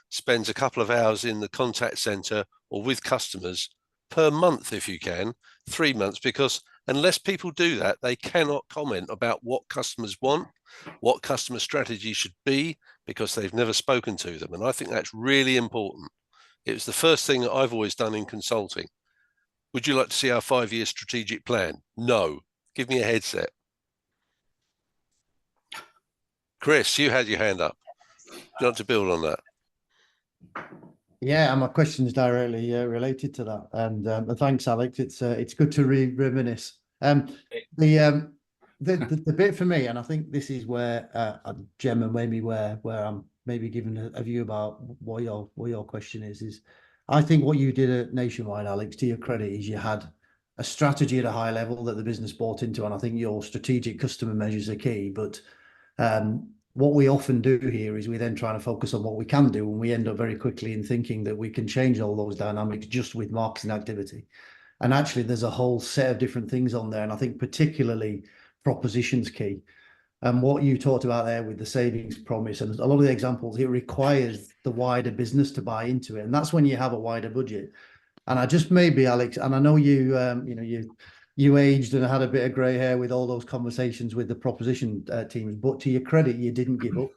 spends a couple of hours in the contact center or with customers per month, if you can, 3 months, because unless people do that, they cannot comment about what customers want, what customer strategy should be, because they've never spoken to them. And I think that's really important. It was the first thing that I've always done in consulting. Would you like to see our 5-year strategic plan? No. Give me a headset. Chris, you had your hand up. Do you want to build on that? Yeah, and my question is directly related to that. And thanks, Alex. It's good to reminisce. The bit for me, and I think this is where Gemma maybe where I'm maybe giving a view about what your question is I think what you did at Nationwide, Alex, to your credit, is you had a strategy at a high level that the business bought into, and I think your strategic customer measures are key. But what we often do here is we then try to focus on what we can do, and we end up very quickly in thinking that we can change all those dynamics just with marketing activity. And actually, there's a whole set of different things on there. And I think particularly propositions key. And what you talked about there with the savings promise and a lot of the examples, it requires the wider business to buy into it. And that's when you have a wider budget. And I just maybe, Alex, and I know you, you aged and had a bit of grey hair with all those conversations with the proposition teams, but to your credit, you didn't give up.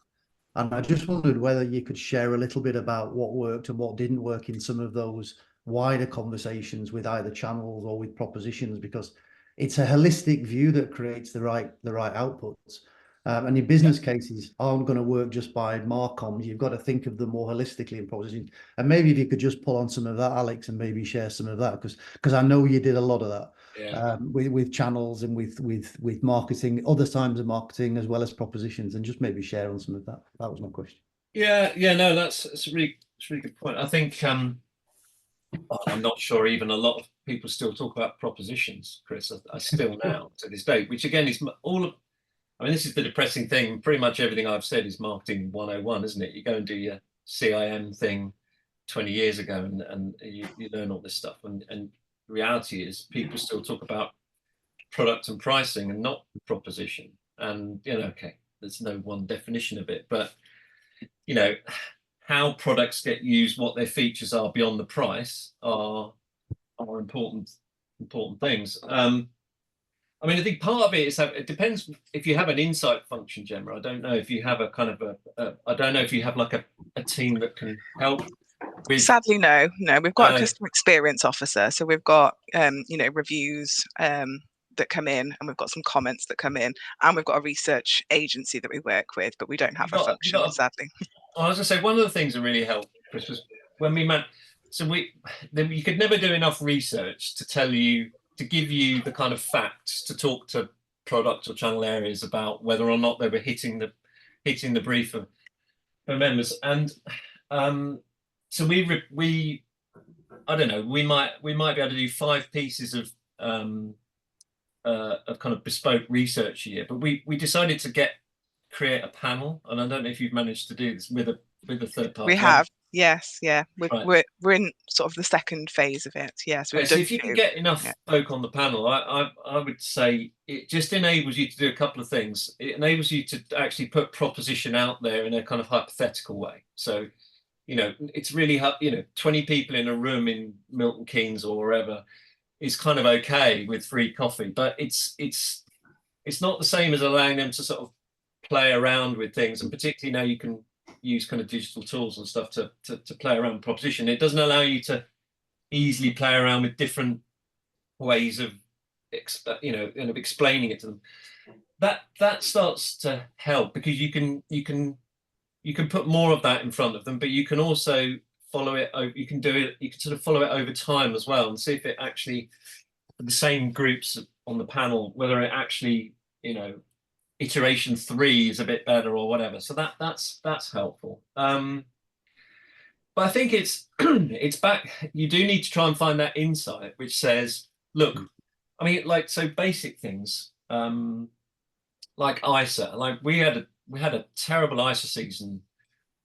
And I just wondered whether you could share a little bit about what worked and what didn't work in some of those wider conversations with either channels or with propositions, because it's a holistic view that creates the right outputs. And your business cases aren't going to work just by Marcom. You've got to think of them more holistically in propositions. And maybe if you could just pull on some of that, Alex, and maybe share some of that, because I know you did a lot of that with channels and with marketing, other times of marketing as well as propositions, and just maybe share on some of that. That was my question. No, that's a really good point. I think I'm not sure even a lot of people still talk about propositions, Chris. I still now to this day, which again is all of. I mean, this is the depressing thing. Pretty much everything I've said is marketing 101, isn't it? You go and do your CIM thing 20 years ago and you learn all this stuff. And the reality is people still talk about product and pricing and not proposition. And, okay, there's no one definition of it. But, how products get used, what their features are beyond the price are important things. I mean, I think part of it is it depends if you have an insight function, Gemma. I don't know if you have a kind of I don't know if you have like a team that can help with. Sadly, no. We've got a customer experience officer, so we've got reviews that come in, and we've got some comments that come in, and we've got a research agency that we work with, but we don't have a function, sadly. I was going to say one of the things that really helped, Chris, was when we met. So you could never do enough research to give you the kind of facts to talk to product or channel areas about whether or not they were hitting the brief for members. And so we I don't know, we might be able to do 5 pieces of kind of bespoke research a year, but we decided to create a panel, and I don't know if you've managed to do this with a third party. We have. Yes, yeah, we're in sort of the second phase of it. Yes, so if you can get enough folk on the panel, I would say it just enables you to do a couple of things. It enables you to actually put proposition out there in a kind of hypothetical way. So, it's really 20 people in a room in Milton Keynes or wherever is kind of okay with free coffee, but it's not the same as allowing them to sort of play around with things, and particularly now you can use kind of digital tools and stuff to play around with proposition. It doesn't allow you to easily play around with different ways of explaining it to them. That starts to help, because you can put more of that in front of them, but you can also follow it. You can sort of follow it over time as well, and see if it actually, the same groups on the panel, whether it actually, iteration 3 is a bit better or whatever. So that's helpful. But I think it's back. You do need to try and find that insight which says, look, I mean, like, so basic things like ISA. Like we had a terrible ISA season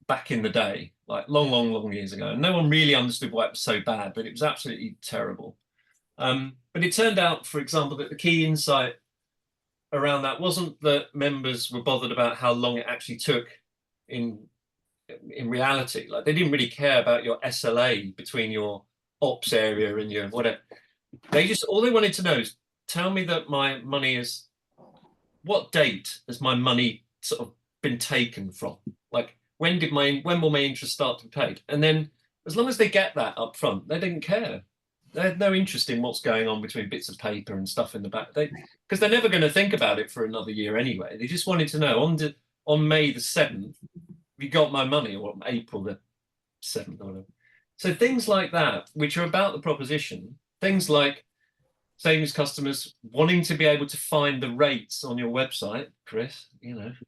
back in the day, like long years ago, and no one really understood why it was so bad, but it was absolutely terrible. But it turned out, for example, that the key insight around that wasn't that members were bothered about how long it actually took in reality. Like, they didn't really care about your SLA between your ops area and your whatever. All they wanted to know is, tell me that my money is, what date has my money sort of been taken from? Like, when will my interest start to be paid? And then as long as they get that up front, they didn't care. They had no interest in what's going on between bits of paper and stuff in the back. Because they're never going to think about it for another year anyway. They just wanted to know, on May the 7th, we got my money, or April the 7th or whatever. So things like that, which are about the proposition, things like savings customers wanting to be able to find the rates on your website, Chris, it's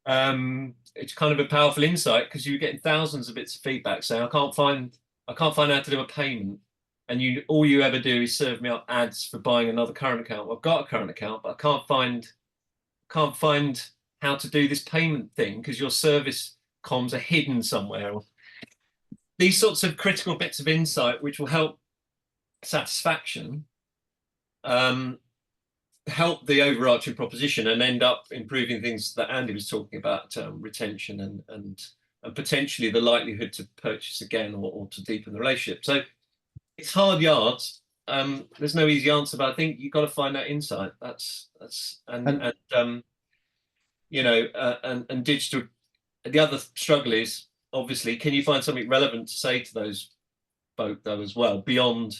kind of a powerful insight, because you're getting thousands of bits of feedback saying, I can't find how to do a payment. And all you ever do is serve me up ads for buying another current account. Well, I've got a current account, but I can't find how to do this payment thing because your service comms are hidden somewhere. These sorts of critical bits of insight, which will help satisfaction, help the overarching proposition and end up improving things that Andy was talking about, retention and potentially the likelihood to purchase again or to deepen the relationship. So it's hard yards. There's no easy answer, but I think you've got to find that insight. And digital. The other struggle is obviously, can you find something relevant to say to those folk though as well beyond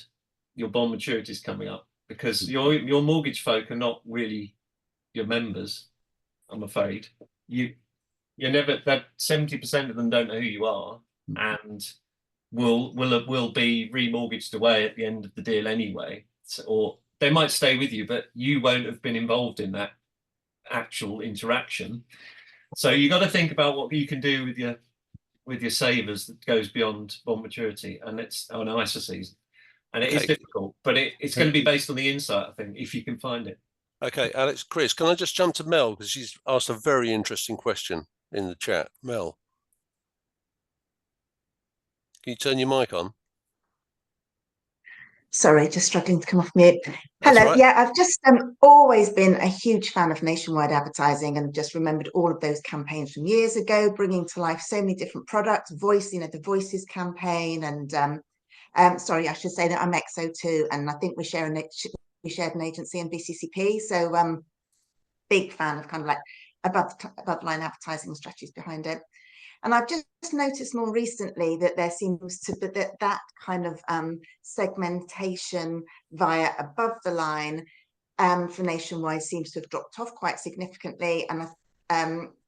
your bond maturities coming up? Because your mortgage folk are not really your members, I'm afraid. You're never, that 70% of them don't know who you are and will be remortgaged away at the end of the deal anyway. So, or they might stay with you, but you won't have been involved in that actual interaction. So you got to think about what you can do with your savers that goes beyond bond maturity, and it's on ISA season. And it is difficult, but it's going to be based on the insight, I think, if you can find it. Okay, Alex, Chris, can I just jump to Mel, because she's asked a very interesting question in the chat. Mel, can you turn your mic on? Sorry, just struggling to come off mute. Hello. Right. Yeah, I've just always been a huge fan of nationwide advertising and just remembered all of those campaigns from years ago, bringing to life so many different products, the Voices campaign. And sorry, I should say that I'm EXO too. And I think we shared an agency in BCCP. So big fan of kind of like above the line advertising strategies behind it. And I've just noticed more recently that there seems to be that kind of segmentation via above the line for Nationwide seems to have dropped off quite significantly. And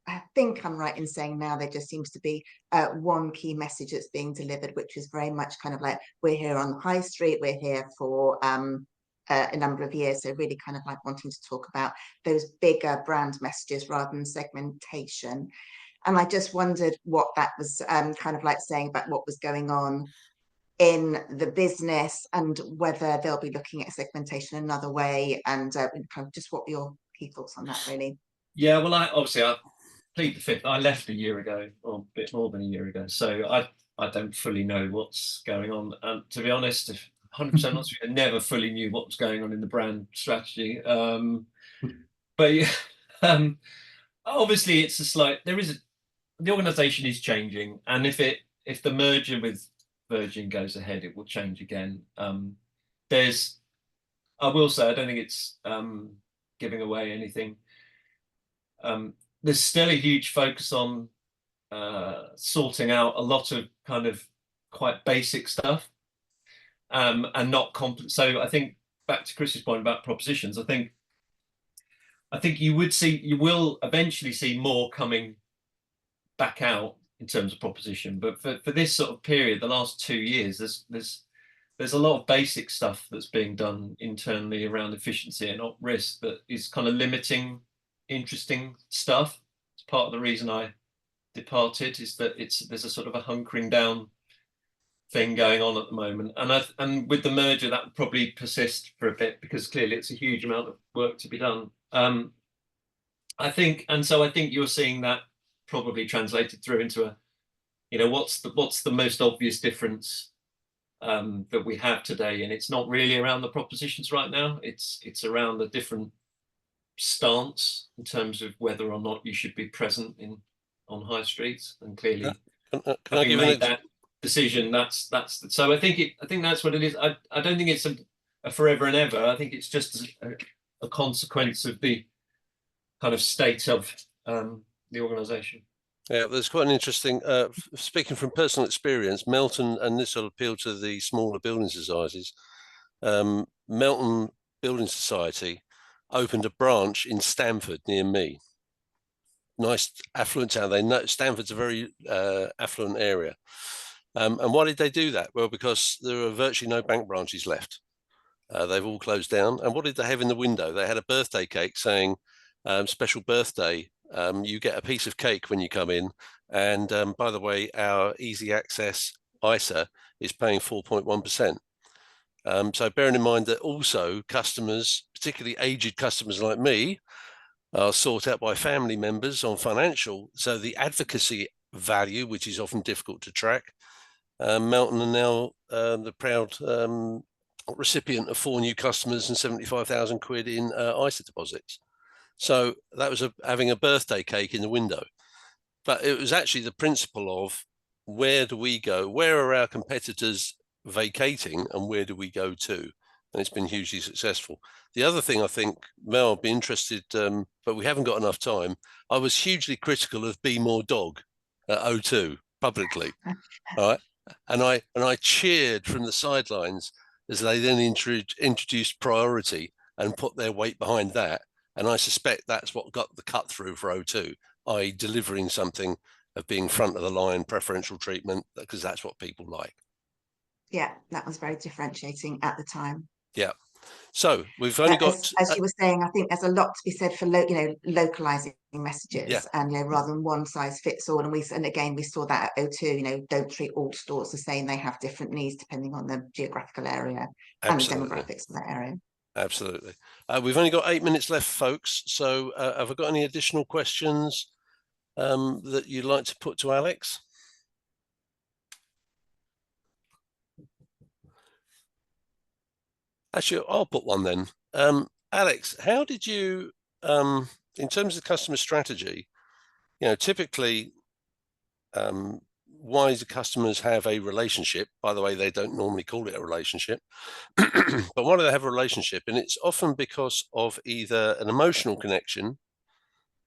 I think I'm right in saying now there just seems to be one key message that's being delivered, which is very much kind of like, we're here on the high street, we're here for a number of years. So really kind of like wanting to talk about those bigger brand messages rather than segmentation. And I just wondered what that was kind of like saying about what was going on in the business and whether they'll be looking at segmentation another way, and kind of just what were your key thoughts on that, really? Yeah, well, I plead the fifth. I left a year ago, or a bit more than a year ago, so I don't fully know what's going on. And to be honest, 100% honest, I never fully knew what was going on in the brand strategy. But yeah, obviously, it's a slight. The organisation is changing, and if the merger with Virgin goes ahead, it will change again. I will say, I don't think it's giving away anything. There's still a huge focus on sorting out a lot of kind of quite basic stuff, and not complex. So I think back to Chris's point about propositions, I think you will eventually see more coming back out in terms of proposition, but for this sort of period, the last 2 years, there's a lot of basic stuff that's being done internally around efficiency and op risk that is kind of limiting interesting stuff. It's part of the reason I departed, is that there's a sort of a hunkering down thing going on at the moment, and with the merger that will probably persist for a bit, because clearly it's a huge amount of work to be done. I think you're seeing that probably translated through into what's the most obvious difference that we have today, and it's not really around the propositions right now. It's around the different stance in terms of whether or not you should be present on high streets, and clearly having made that decision, so I think that's what it is. I don't think it's a forever and ever. I think it's just a consequence of the kind of state of the organisation. Yeah, there's quite an interesting, speaking from personal experience, Melton, and this will appeal to the smaller building societies, Melton Building Society opened a branch in Stamford near me. Nice affluent town. Stamford's a very affluent area. And why did they do that? Well, because there are virtually no bank branches left. They've all closed down. And what did they have in the window? They had a birthday cake saying, special birthday. You get a piece of cake when you come in. And by the way, our easy access ISA is paying 4.1%. So bearing in mind that also customers, particularly aged customers like me, are sought out by family members on financial. So the advocacy value, which is often difficult to track, Melton are now the proud recipient of 4 new customers and 75,000 quid in ISA deposits. So that was having a birthday cake in the window. But it was actually the principle of, where do we go? Where are our competitors vacating, and where do we go to? And it's been hugely successful. The other thing I think, Mel, I'll be interested, but we haven't got enough time. I was hugely critical of Be More Dog at O2 publicly. All right. And I cheered from the sidelines as they then introduced priority and put their weight behind that. And I suspect that's what got the cut through for O2, i.e. delivering something of being front of the line, preferential treatment, because that's what people like. Yeah, that was very differentiating at the time. Yeah. So we've only got, as you were saying, I think there's a lot to be said for localizing messages, yeah, and rather than one size fits all. And again we saw that at O2. Don't treat all stores the same. They have different needs depending on the geographical area absolutely, and the demographics of that area. Absolutely. We've only got 8 minutes left, folks. So have I got any additional questions that you'd like to put to Alex? Actually, I'll put one then. Alex, how did you, in terms of customer strategy, typically wiser customers have a relationship. By the way, they don't normally call it a relationship, but why do they have a relationship? And it's often because of either an emotional connection,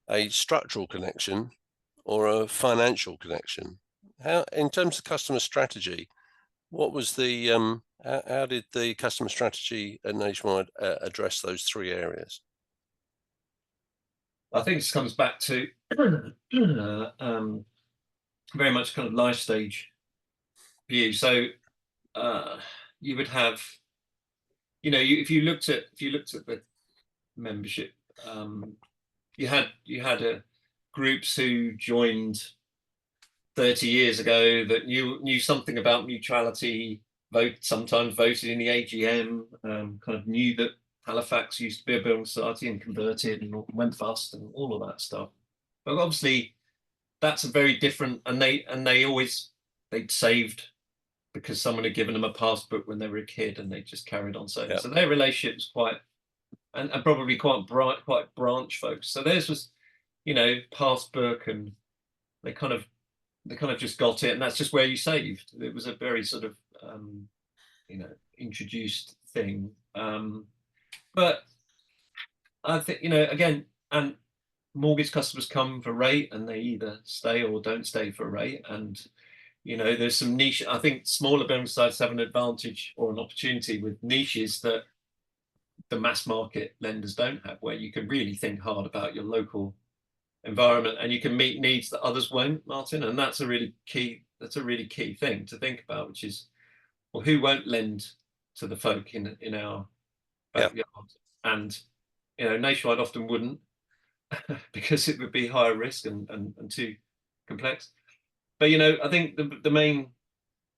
a structural connection, or a financial connection. How, in terms of customer strategy, what was the how did the customer strategy at Nationwide address those 3 areas? I think this comes back to very much kind of life stage view. So you would have, if you looked at the membership, you had groups who joined 30 years ago that knew something about mutuality, sometimes voted in the AGM, kind of knew that Halifax used to be a building society and converted and went bust and all of that stuff. But obviously that's a very different, and they'd saved because someone had given them a passbook when they were a kid, and they just carried on saving. Yep. So their relationship was quite, and probably quite branch focused. So theirs was, passbook, and they kind of just got it, and that's just where you saved. It was a very sort of introduced thing. But I think, again, and mortgage customers come for rate, and they either stay or don't stay for rate. And there's some niche. I think smaller building sites have an advantage or an opportunity with niches that the mass market lenders don't have, where you can really think hard about your local environment and you can meet needs that others won't, Martin. And that's a really key thing to think about, which is, well, who won't lend to the folk in our backyard? Yeah. And Nationwide often wouldn't, because it would be higher risk and too complex. But I think the main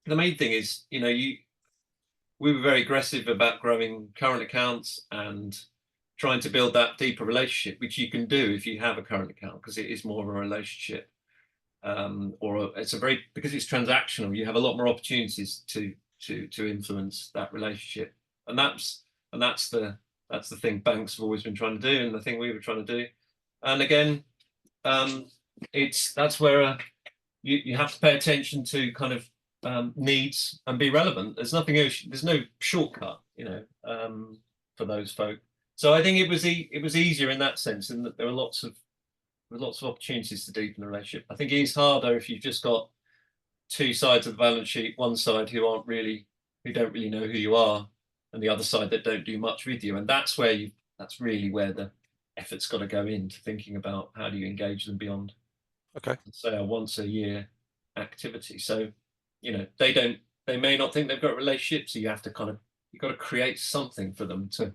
thing is, we were very aggressive about growing current accounts and trying to build that deeper relationship, which you can do if you have a current account, because it is more of a relationship, because it's transactional. You have a lot more opportunities to influence that relationship, and that's the thing banks have always been trying to do, and the thing we were trying to do. And again, that's where you have to pay attention to kind of needs and be relevant. There's nothing else. There's no shortcut, for those folk. So I think it was easier in that sense, in that there were lots of opportunities to deepen the relationship. I think it is harder if you've just got 2 sides of the balance sheet, one side who don't really know who you are, and the other side that don't do much with you. And that's really where the effort's got to go into thinking about how do you engage them beyond, say, a once a year activity. So they may not think they've got a relationship, so you've got to create something for them to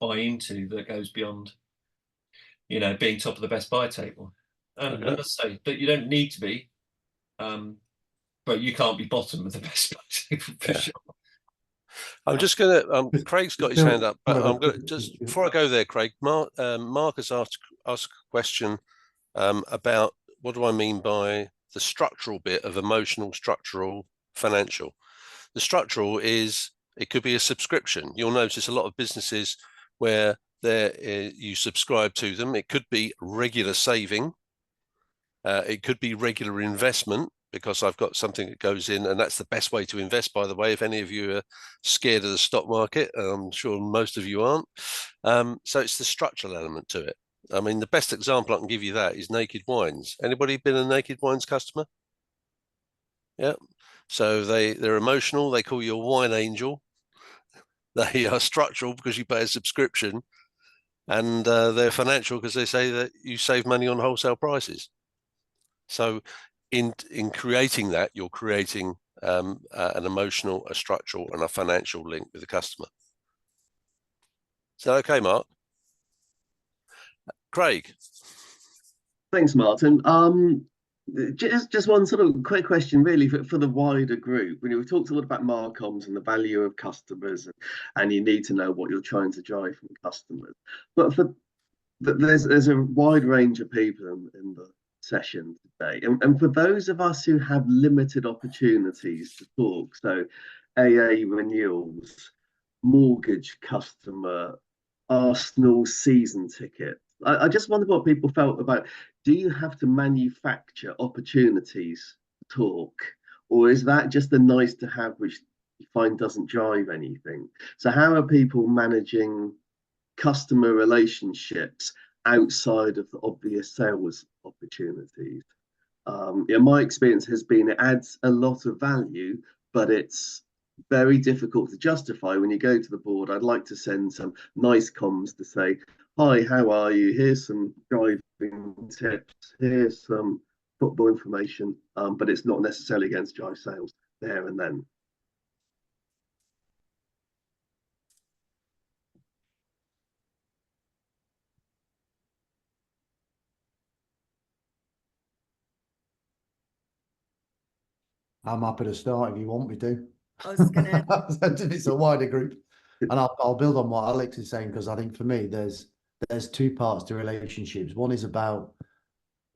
buy into that goes beyond being top of the best buy table. And let's say that you don't need to be, but you can't be bottom of the best buy table for sure. I'm just going to, Craig's got his hand up, but I'm going to just, before I go there, Craig, Mark has asked a question about what do I mean by the structural bit of emotional, structural, financial. The structural is It could be a subscription. You'll notice a lot of businesses where you subscribe to them. It could be regular saving. It could be regular investment, because I've got something that goes in, and that's the best way to invest, by the way. If any of you are scared of the stock market, I'm sure most of you aren't. So it's the structural element to it. I mean, the best example I can give you that is Naked Wines. Anybody been a Naked Wines customer? Yeah. So they're emotional. They call you a wine angel. They are structural because you pay a subscription, and they're financial because they say that you save money on wholesale prices. So in creating that, you're creating an emotional, a structural, and a financial link with the customer. Is that okay, Mark? Craig? Thanks, Martin. Just one sort of quick question, really, for the wider group. We've talked a lot about Marcoms and the value of customers, and you need to know what you're trying to drive from customers. But there's a wide range of people in the session today, and for those of us who have limited opportunities to talk, so AA renewals, mortgage customer, Arsenal season ticket, I just wonder what people felt about, do you have to manufacture opportunities to talk, or is that just a nice to have which you find doesn't drive anything? So how are people managing customer relationships outside of the obvious sales opportunities? My experience has been it adds a lot of value, but it's very difficult to justify when you go to the board. I'd like to send some nice comms to say, hi, how are you? Here's some driving tips. Here's some football information, but it's not necessarily against drive sales there and then. I'm happy to start if you want me to. I was gonna. It's a wider group, and I'll build on what Alex is saying, because I think for me there's two parts to relationships. One is about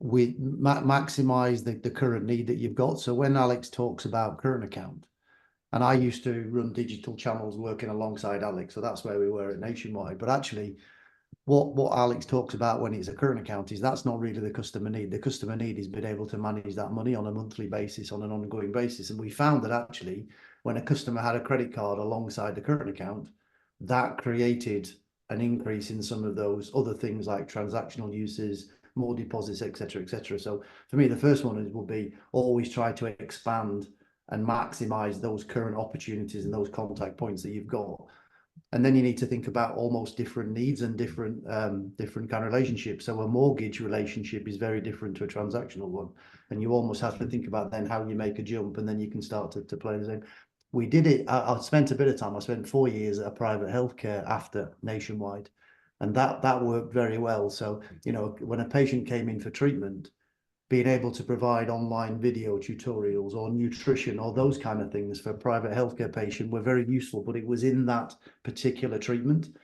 maximize the current need that you've got. So when Alex talks about current account, and I used to run digital channels working alongside Alex, so that's where we were at Nationwide. But actually, what Alex talks about when it's a current account is that's not really the customer need. The customer need is being able to manage that money on a monthly basis, on an ongoing basis. And we found that actually, when a customer had a credit card alongside the current account, that created an increase in some of those other things like transactional uses, more deposits, etc., etc. So for me, the first one would be always try to expand and maximize those current opportunities and those contact points that you've got. And then you need to think about almost different needs and different kind of relationships. So a mortgage relationship is very different to a transactional one. And you almost have to think about then how you make a jump, and then you can start to play the same. We did it. I spent a bit of time. I spent 4 years at a private healthcare after Nationwide, and that worked very well. So, when a patient came in for treatment, being able to provide online video tutorials or nutrition or those kind of things for a private healthcare patient were very useful, but it was in that particular treatment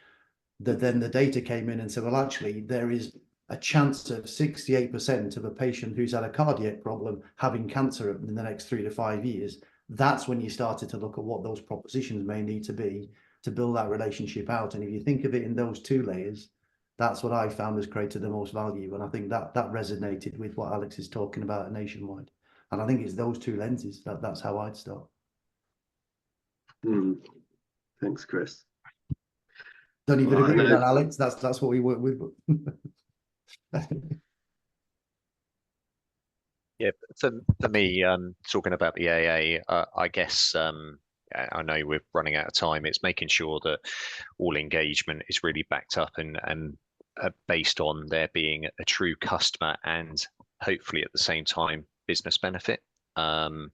that then the data came in and said, well, actually, there is a chance of 68% of a patient who's had a cardiac problem having cancer in the next 3 to 5 years. That's when you started to look at what those propositions may need to be to build that relationship out. And if you think of it in those two layers, that's what I found has created the most value. And I think that resonated with what Alex is talking about at Nationwide. And I think it's those two lenses. That's how I'd start. Thanks, Chris. Don't even agree with that, Alex. That's what we work with. Yeah, for me, talking about the AA, I guess I know we're running out of time. It's making sure that all engagement is really backed up and based on there being a true customer and hopefully at the same time business benefit. And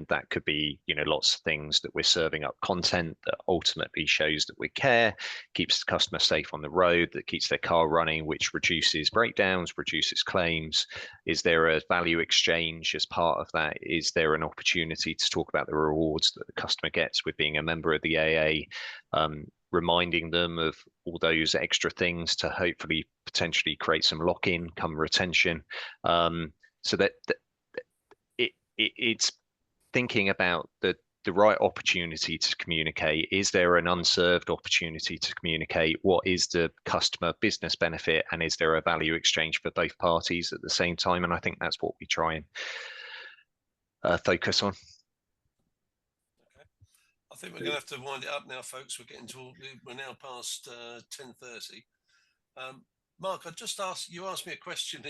that could be, lots of things that we're serving up content that ultimately shows that we care, keeps the customer safe on the road, that keeps their car running, which reduces breakdowns, reduces claims. Is there a value exchange as part of that? Is there an opportunity to talk about the rewards that the customer gets with being a member of the AA? Reminding them of all those extra things to hopefully potentially create some lock-in, come retention. So that it's thinking about the the right opportunity to communicate? Is there an unserved opportunity to communicate? What is the customer business benefit, and is there a value exchange for both parties at the same time? And I think that's what we try and focus on. Okay. I think we're going to have to wind it up now, folks. We're now past 10:30. Mark, you asked me a question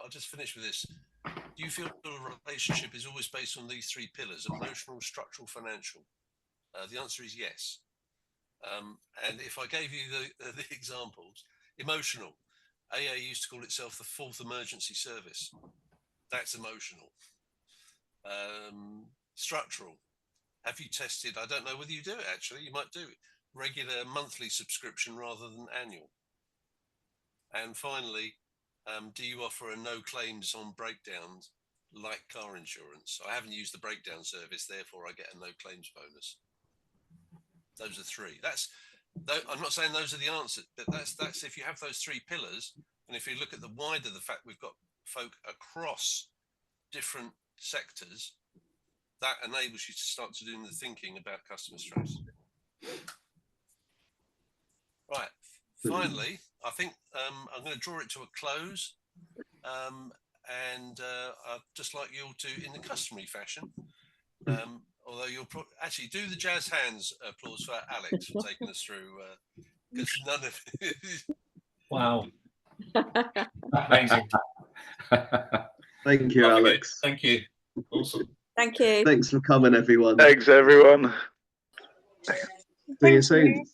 I'll just finish with this. Do you feel a relationship is always based on these three pillars: emotional, structural, financial? The answer is yes. And if I gave you the examples, emotional, AA used to call itself the fourth emergency service. That's emotional. Structural. Have you tested? I don't know whether you do it actually. You might do it. Regular monthly subscription rather than annual. And finally, do you offer a no claims on breakdowns like car insurance? I haven't used the breakdown service, therefore I get a no claims bonus. Those are three. I'm not saying those are the answers, but that's if you have those three pillars, and if you look at the wider the fact we've got folk across different sectors, that enables you to start to do the thinking about customer strategy. Right. Finally, I think I'm going to draw it to a close, and I'd just like you all to, in the customary fashion, although you'll actually do the jazz hands applause for Alex for taking us through, because none of it. Wow. Amazing. Thank you, Alex. Thank you. Awesome. Thank you. Thanks for coming, everyone. Thanks, everyone. See you soon.